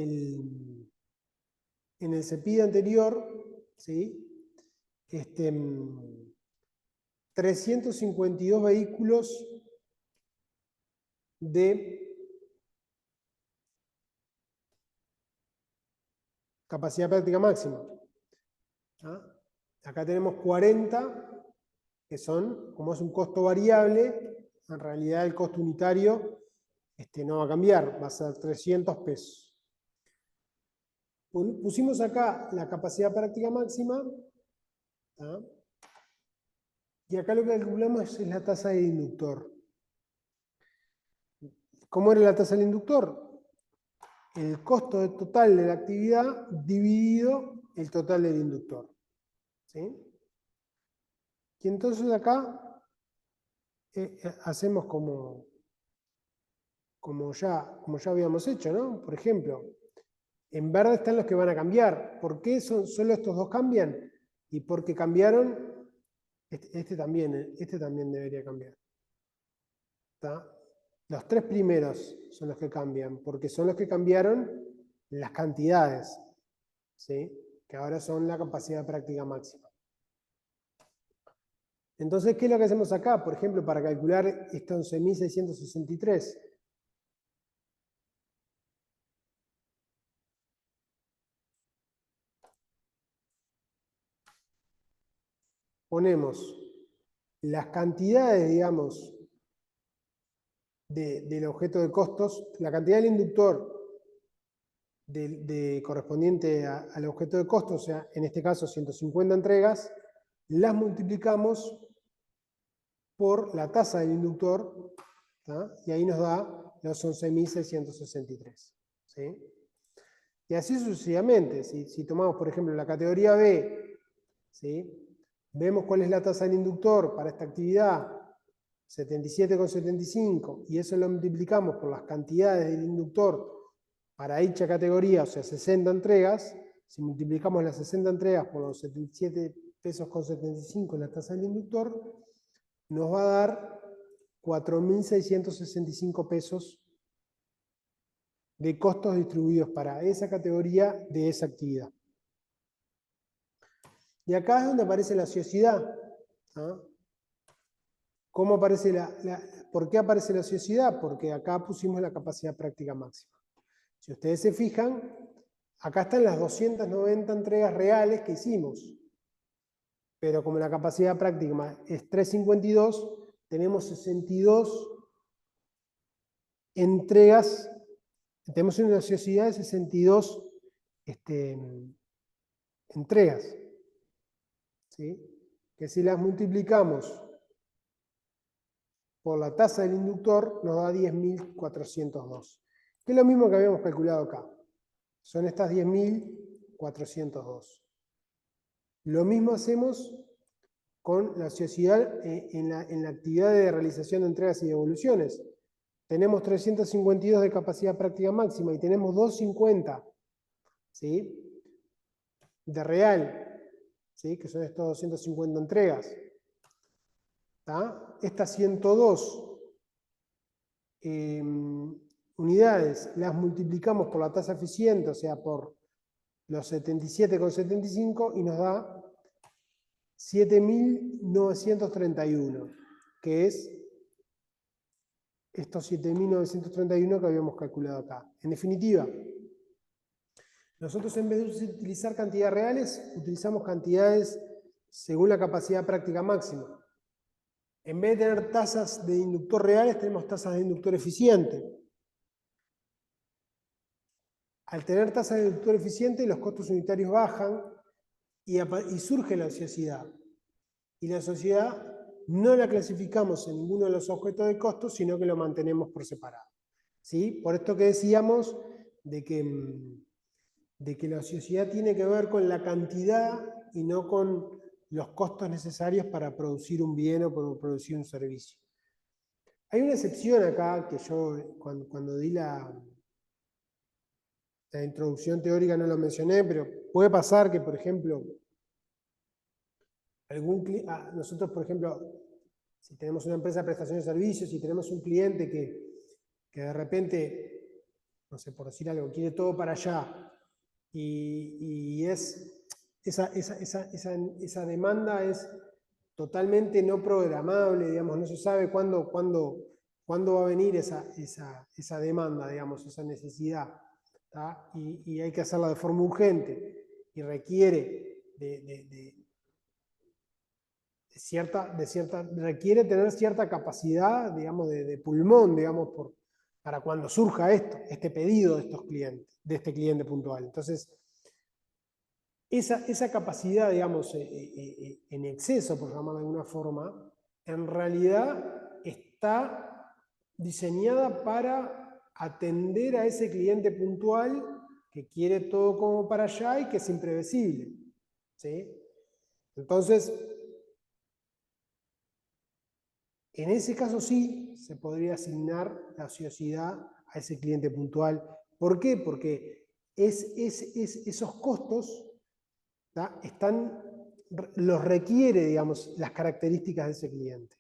el CEPID anterior, ¿sí? 352 vehículos de capacidad práctica máxima. ¿Ah? Acá tenemos 40, que son, como es un costo variable, en realidad el costo unitario no va a cambiar, va a ser 300 pesos. Pusimos acá la capacidad práctica máxima, ¿ah? Y acá lo que calculamos es la tasa del inductor. ¿Cómo era la tasa del inductor? El costo total de la actividad dividido el total del inductor. ¿Sí? Y entonces acá hacemos como ya habíamos hecho, ¿no? Por ejemplo, en verde están los que van a cambiar. ¿Por qué solo estos dos cambian? Y porque cambiaron, este también debería cambiar. ¿Está? Los tres primeros son los que cambian, porque son los que cambiaron las cantidades, ¿sí? Que ahora son la capacidad práctica máxima. Entonces, ¿qué es lo que hacemos acá? Por ejemplo, para calcular este 11.663. Ponemos las cantidades, digamos, del objeto de costos, la cantidad del inductor correspondiente al objeto de costos, o sea, en este caso 150 entregas, las multiplicamos por la tasa del inductor, ¿tá? Y ahí nos da los 11.663. ¿Sí? Y así sucesivamente. Si tomamos, por ejemplo, la categoría B, ¿sí? Vemos cuál es la tasa del inductor para esta actividad, 77,75, y eso lo multiplicamos por las cantidades del inductor para dicha categoría, o sea, 60 entregas. Si multiplicamos las 60 entregas por los 77 pesos con 75 en la tasa del inductor, nos va a dar 4.665 pesos de costos distribuidos para esa categoría de esa actividad. Y acá es donde aparece la ociosidad. ¿Ah? ¿Cómo aparece ¿Por qué aparece la ociosidad? Porque acá pusimos la capacidad práctica máxima. Si ustedes se fijan, acá están las 290 entregas reales que hicimos. Pero como la capacidad práctica es 352, tenemos 62 entregas, tenemos una ociosidad de 62 entregas. ¿Sí? Que si las multiplicamos por la tasa del inductor, nos da 10.402. Que es lo mismo que habíamos calculado acá. Son estas 10.402. Lo mismo hacemos con la ociosidad en la actividad de realización de entregas y devoluciones. Tenemos 352 de capacidad práctica máxima y tenemos 250, ¿sí? De real, ¿sí? Que son estos 250 entregas. ¿Tá? Estas 102 unidades las multiplicamos por la tasa eficiente, o sea, por los 77,75, y nos da 7.931, que es estos 7.931 que habíamos calculado acá. En definitiva, nosotros en vez de utilizar cantidades reales, utilizamos cantidades según la capacidad práctica máxima. En vez de tener tasas de inductor reales, tenemos tasas de inductor eficiente. Al tener tasas de inductor eficiente, los costos unitarios bajan y surge la ociosidad. Y la ociosidad no la clasificamos en ninguno de los objetos de costos, sino que lo mantenemos por separado. ¿Sí? Por esto que decíamos de que la ociosidad tiene que ver con la cantidad y no con los costos necesarios para producir un bien o para producir un servicio. Hay una excepción acá que yo cuando di la introducción teórica no lo mencioné, pero puede pasar que, por ejemplo, nosotros, por ejemplo, si tenemos una empresa de prestación de servicios y tenemos un cliente que de repente, no sé, por decir algo, quiere todo para allá y esa demanda es totalmente no programable, digamos, no se sabe cuándo va a venir esa demanda, digamos, esa necesidad, ¿tá? Y hay que hacerla de forma urgente y requiere requiere tener cierta capacidad, digamos, de pulmón, digamos, para cuando surja este pedido de estos clientes, de este cliente puntual. Entonces, esa capacidad, digamos, en exceso, por llamarlo de alguna forma, en realidad está diseñada para atender a ese cliente puntual que quiere todo como para allá y que es imprevisible. ¿Sí? Entonces, en ese caso sí se podría asignar la ociosidad a ese cliente puntual. ¿Por qué? Porque esos costos, ¿tá? Los requiere, digamos, las características de ese cliente.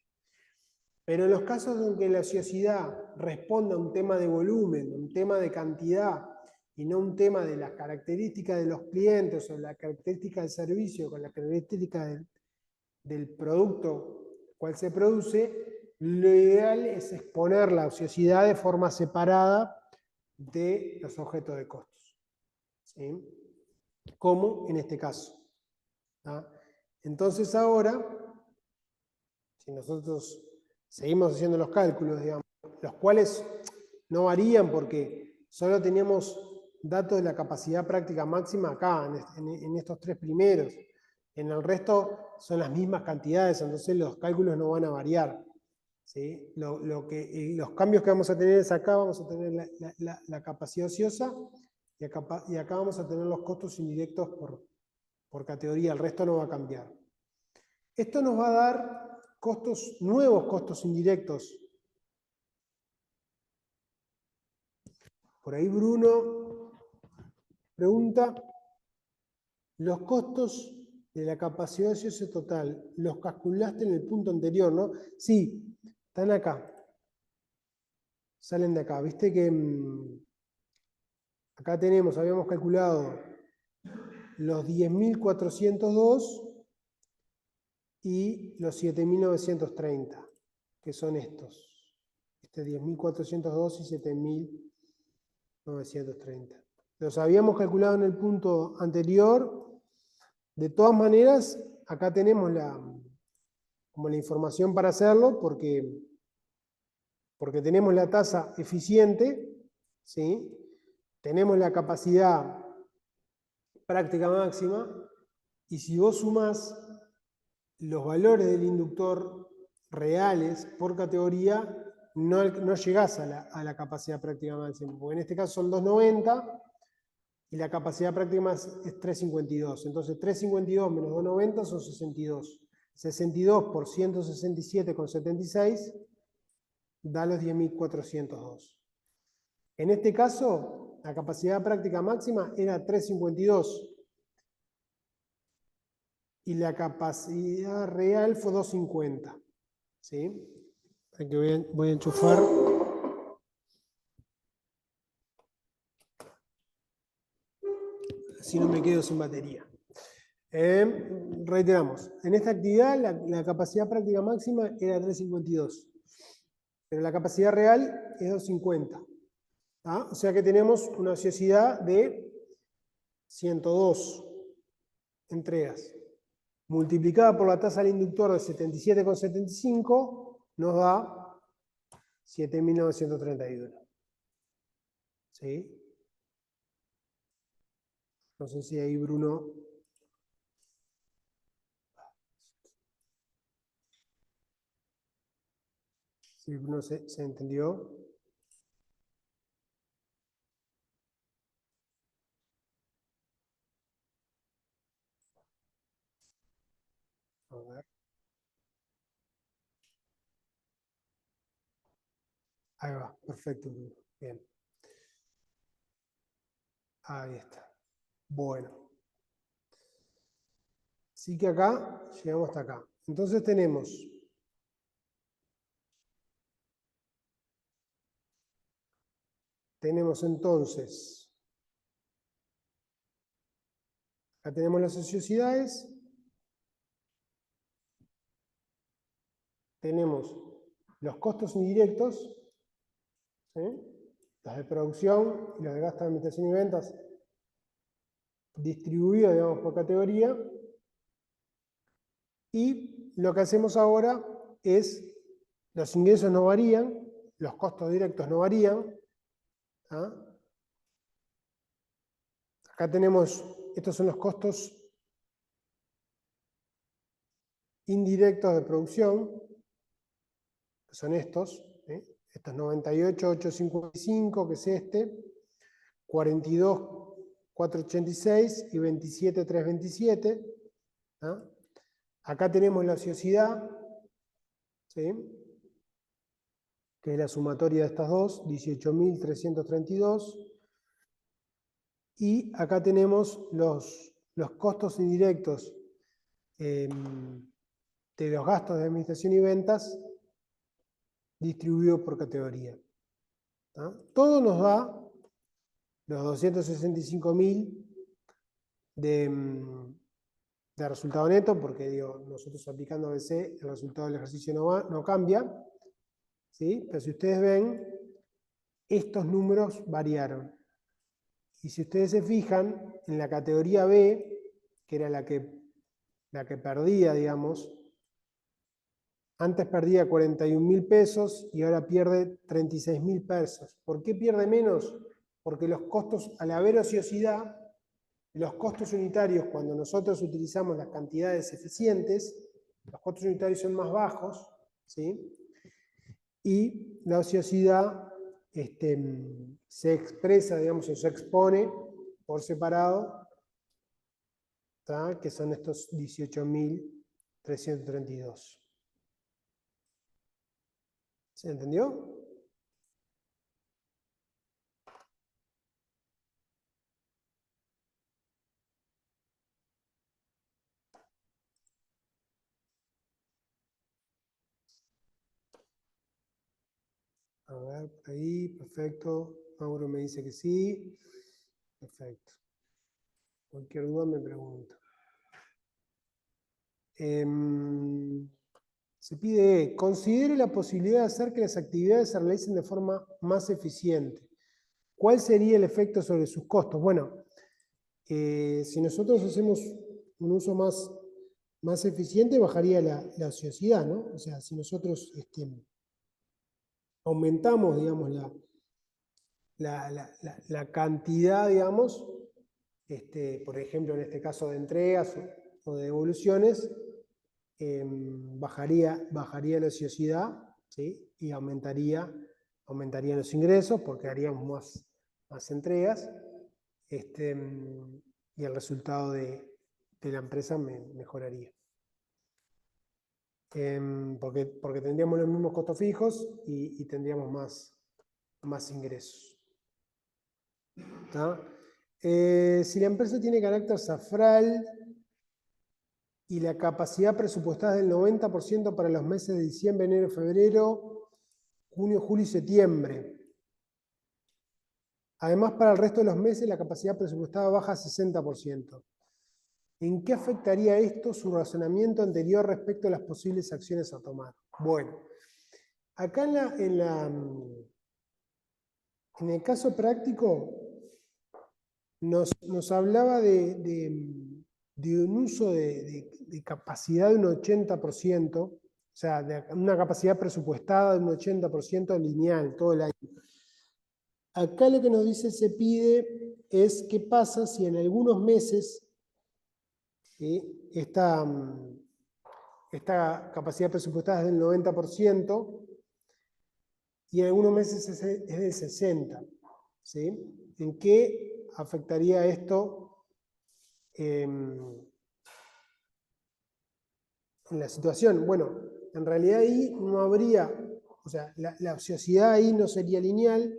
Pero en los casos en que la ociosidad responda a un tema de volumen, un tema de cantidad, y no un tema de las características de los clientes o la característica del servicio con la característica del producto cual se produce, lo ideal es exponer la ociosidad de forma separada de los objetos de costos. ¿Sí? Como en este caso. ¿Ah? Entonces ahora, si nosotros seguimos haciendo los cálculos, digamos, los cuales no varían porque solo teníamos datos de la capacidad práctica máxima acá, en estos tres primeros. En el resto son las mismas cantidades, entonces los cálculos no van a variar. ¿Sí? Los cambios que vamos a tener es acá, vamos a tener la capacidad ociosa y acá vamos a tener los costos indirectos por categoría, el resto no va a cambiar. Esto nos va a dar nuevos costos indirectos. Por ahí Bruno pregunta, los costos de la capacidad ociosa total, los calculaste en el punto anterior, ¿no? Sí, están acá. Salen de acá. Viste que acá habíamos calculado los 10.402 y los 7.930, que son estos. 10.402 y 7.930. Los habíamos calculado en el punto anterior. De todas maneras, acá tenemos como la información para hacerlo, porque tenemos la tasa eficiente, ¿sí? Tenemos la capacidad práctica máxima, y si vos sumás los valores del inductor reales por categoría, no llegás a la capacidad práctica máxima, porque en este caso son 290 y la capacidad práctica es 352. Entonces 352 menos 290 son 62. 62 por 167,76 da los 10.402. En este caso, la capacidad práctica máxima era 352 y la capacidad real fue 250. ¿Sí? Aquí voy a enchufar. Así no me quedo sin batería. Reiteramos, en esta actividad la capacidad práctica máxima era 352, pero la capacidad real es 250. O sea que tenemos una ociosidad de 102 entregas. Multiplicada por la tasa del inductor de 77,75 nos da 7.931. ¿Sí? No sé si ahí Bruno... Si Bruno se entendió. A ver. Ahí va, perfecto. Bien. Ahí está. Bueno. Así que acá, llegamos hasta acá. Entonces tenemos entonces, acá tenemos las ociosidades, tenemos los costos indirectos, ¿sí? Los de producción y los de gasto de administración y ventas, distribuidos, digamos, por categoría. Y lo que hacemos ahora es, los ingresos no varían, los costos directos no varían. Acá tenemos, estos son los costos indirectos de producción, que son estos, estos 98.855, que es este, 42.486 y 27.327. Acá tenemos la ociosidad, ¿sí? Que es la sumatoria de estas dos, 18.332. Y acá tenemos los costos indirectos de los gastos de administración y ventas distribuidos por categoría. Todo nos da los 265.000 de resultado neto, porque digo, nosotros aplicando ABC, el resultado del ejercicio no cambia. ¿Sí? Pero si ustedes ven, estos números variaron. Y si ustedes se fijan, en la categoría B, que era la que perdía, digamos, Antes perdía 41.000 pesos y ahora pierde 36.000 pesos. ¿Por qué pierde menos? Porque los costos, al haber ociosidad, los costos unitarios, cuando nosotros utilizamos las cantidades eficientes, los costos unitarios son más bajos, ¿sí? Y la ociosidad se expresa, digamos, o se expone por separado, ¿tá? Que son estos 18.332. ¿Se entendió? A ver, por ahí, perfecto. Mauro me dice que sí. Perfecto. Cualquier duda me pregunta. Se pide, considere la posibilidad de hacer que las actividades se realicen de forma más eficiente. ¿Cuál sería el efecto sobre sus costos? Bueno, si nosotros hacemos un uso más eficiente, bajaría la ociosidad, ¿no? O sea, si nosotros aumentamos, digamos, la cantidad, digamos, por ejemplo, en este caso de entregas o de devoluciones, bajaría la ociosidad, ¿sí? Y aumentarían los ingresos porque haríamos más entregas, y el resultado de la empresa mejoraría. Porque tendríamos los mismos costos fijos y tendríamos más ingresos. ¿Tá? Si la empresa tiene carácter zafral y la capacidad presupuestada es del 90% para los meses de diciembre, enero, febrero, junio, julio y septiembre. Además, para el resto de los meses la capacidad presupuestada baja a 60%. ¿En qué afectaría esto su razonamiento anterior respecto a las posibles acciones a tomar? Bueno, acá en el caso práctico nos hablaba de un uso de capacidad de un 80%, o sea, de una capacidad presupuestada de un 80% lineal todo el año. Acá lo que nos dice se pide es qué pasa si en algunos meses esta capacidad presupuestada es del 90% y en algunos meses es del 60%. ¿Sí? ¿En qué afectaría esto en la situación? Bueno, en realidad ahí no habría, o sea, la ociosidad ahí no sería lineal,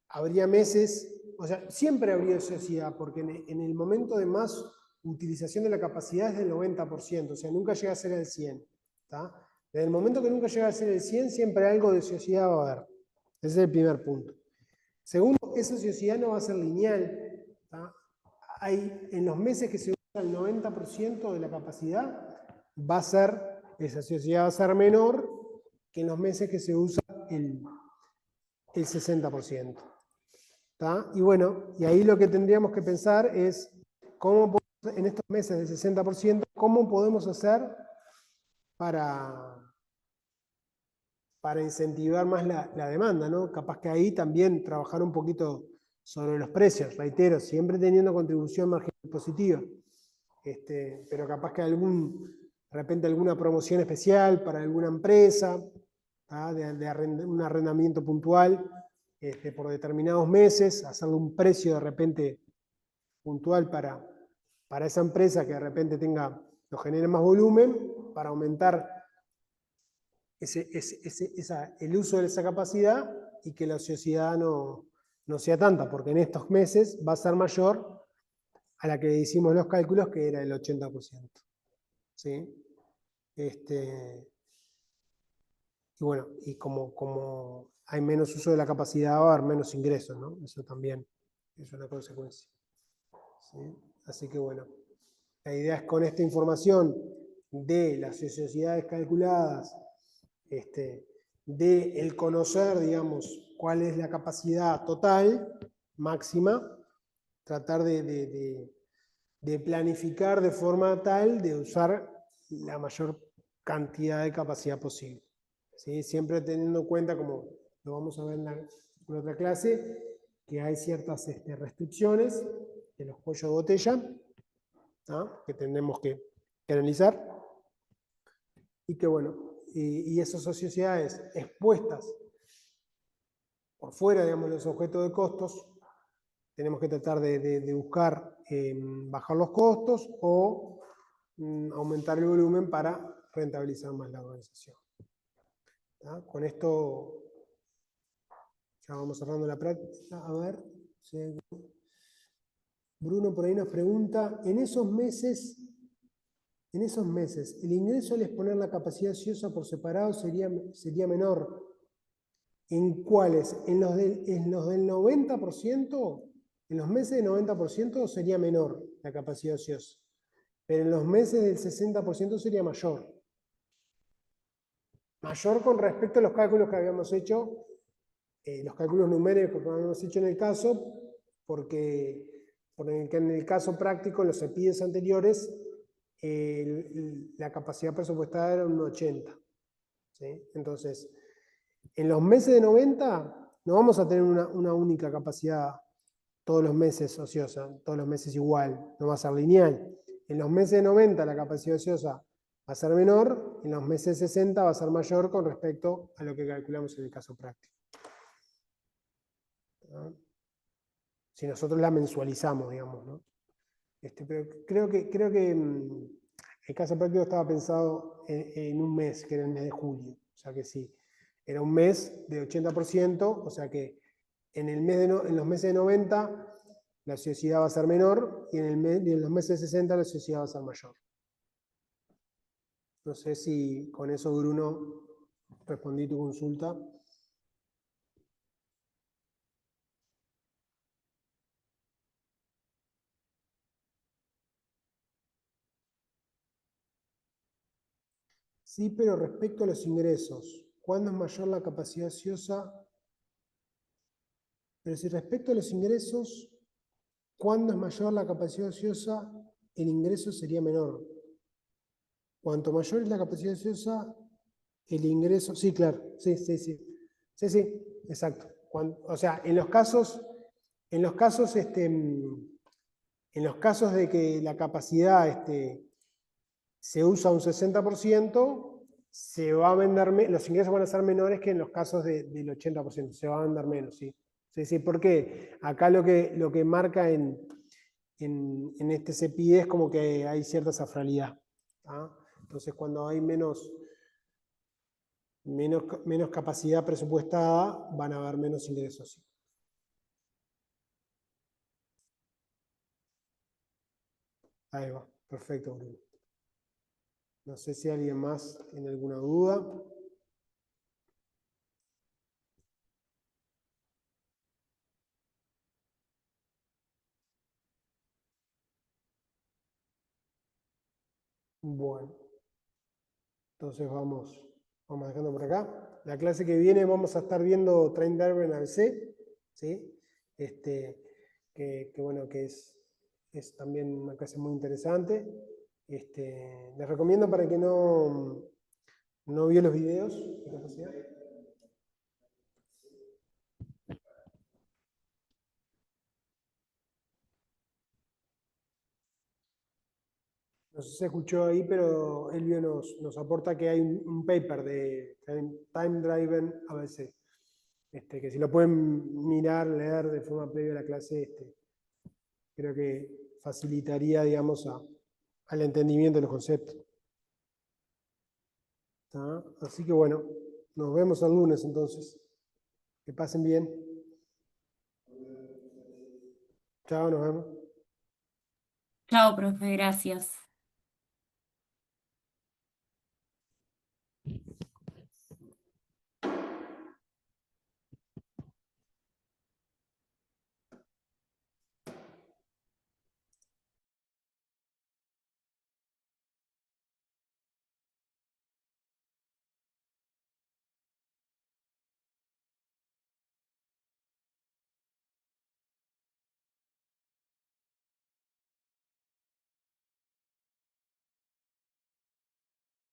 habría meses, o sea, siempre habría ociosidad, porque en el momento de más utilización de la capacidad es del 90%, o sea, nunca llega a ser el 100%. ¿Tá? En el momento que nunca llega a ser el 100%, siempre algo de ociosidad va a haber. Ese es el primer punto. Segundo, esa ociosidad no va a ser lineal. ¿Tá? En los meses que se usa el 90% de la capacidad, esa ociosidad va a ser menor que en los meses que se usa el 60%. ¿Tá? Y bueno, y ahí lo que tendríamos que pensar es cómo en estos meses del 60%, ¿cómo podemos hacer para incentivar más la demanda, ¿no? Capaz que ahí también trabajar un poquito sobre los precios, reitero, siempre teniendo contribución marginal positiva. Pero capaz que de repente alguna promoción especial para alguna empresa, un arrendamiento puntual por determinados meses, hacerle un precio de repente puntual para esa empresa que de repente genere más volumen, para aumentar el uso de esa capacidad y que la ociosidad no sea tanta, porque en estos meses va a ser mayor a la que hicimos los cálculos, que era el 80%. ¿Sí? Y bueno, y como hay menos uso de la capacidad, va a haber menos ingresos, ¿no? Eso también es una consecuencia. ¿Sí? Así que bueno, la idea es con esta información de las ociosidades calculadas, de el conocer, digamos, cuál es la capacidad total, máxima, tratar de planificar de forma tal de usar la mayor cantidad de capacidad posible. ¿Sí? Siempre teniendo en cuenta, como lo vamos a ver en otra clase, que hay ciertas restricciones de los cuellos de botella, ¿ah? Que tenemos que analizar, y que bueno, y esas sociedades expuestas por fuera, digamos, de los objetos de costos, tenemos que tratar de buscar bajar los costos o aumentar el volumen para rentabilizar más la organización. ¿Tá? Con esto ya vamos cerrando la práctica. A ver, si Bruno por ahí nos pregunta, en esos meses, ¿el ingreso al exponer la capacidad ociosa por separado sería menor? ¿En cuáles? ¿En los del 90%? En los meses del 90% sería menor la capacidad ociosa, pero en los meses del 60% sería mayor. Mayor con respecto a los cálculos que habíamos hecho, los cálculos numéricos que habíamos hecho en el caso, porque en el caso práctico, en los EPIDES anteriores, la capacidad presupuestada era un 80. ¿Sí? Entonces, en los meses de 90 no vamos a tener una única capacidad todos los meses ociosa, todos los meses igual, no va a ser lineal. En los meses de 90 la capacidad ociosa va a ser menor, en los meses de 60 va a ser mayor con respecto a lo que calculamos en el caso práctico. ¿No? Si nosotros la mensualizamos, digamos, ¿no? Pero creo que el caso práctico estaba pensado en un mes, que era el mes de julio. O sea que sí, era un mes de 80%, o sea que en los meses de 90 la ociosidad va a ser menor y en los meses de 60 la ociosidad va a ser mayor. No sé si con eso, Bruno, respondí tu consulta. Sí, pero respecto a los ingresos, ¿cuándo es mayor la capacidad ociosa? Pero si respecto a los ingresos, ¿cuándo es mayor la capacidad ociosa? El ingreso sería menor. Cuanto mayor es la capacidad ociosa, el ingreso... Sí, claro. Sí, exacto. O sea, en los casos de que la capacidad se usa un 60%, los ingresos van a ser menores que en los casos del 80%, se va a vender menos, ¿sí? Sí, porque acá lo que marca en este CEPIDE es como que hay cierta safralidad. ¿Ah? Entonces, cuando hay menos capacidad presupuestada, van a haber menos ingresos. ¿Sí? Ahí va, perfecto, Bruno. No sé si alguien más tiene alguna duda. Bueno, entonces vamos dejando por acá. La clase que viene vamos a estar viendo Train Darwin ABC, ¿sí? Que bueno, que es también una clase muy interesante. Les recomiendo para que no vio los videos de capacidad. No sé si se escuchó ahí, pero Elvio nos aporta que hay un paper de Time Driven ABC. Que si lo pueden mirar, leer de forma previa a la clase, creo que facilitaría, digamos, al entendimiento de los conceptos. ¿Tá? Así que bueno, nos vemos el lunes entonces. Que pasen bien. Chao, nos vemos. Chao, profe, gracias.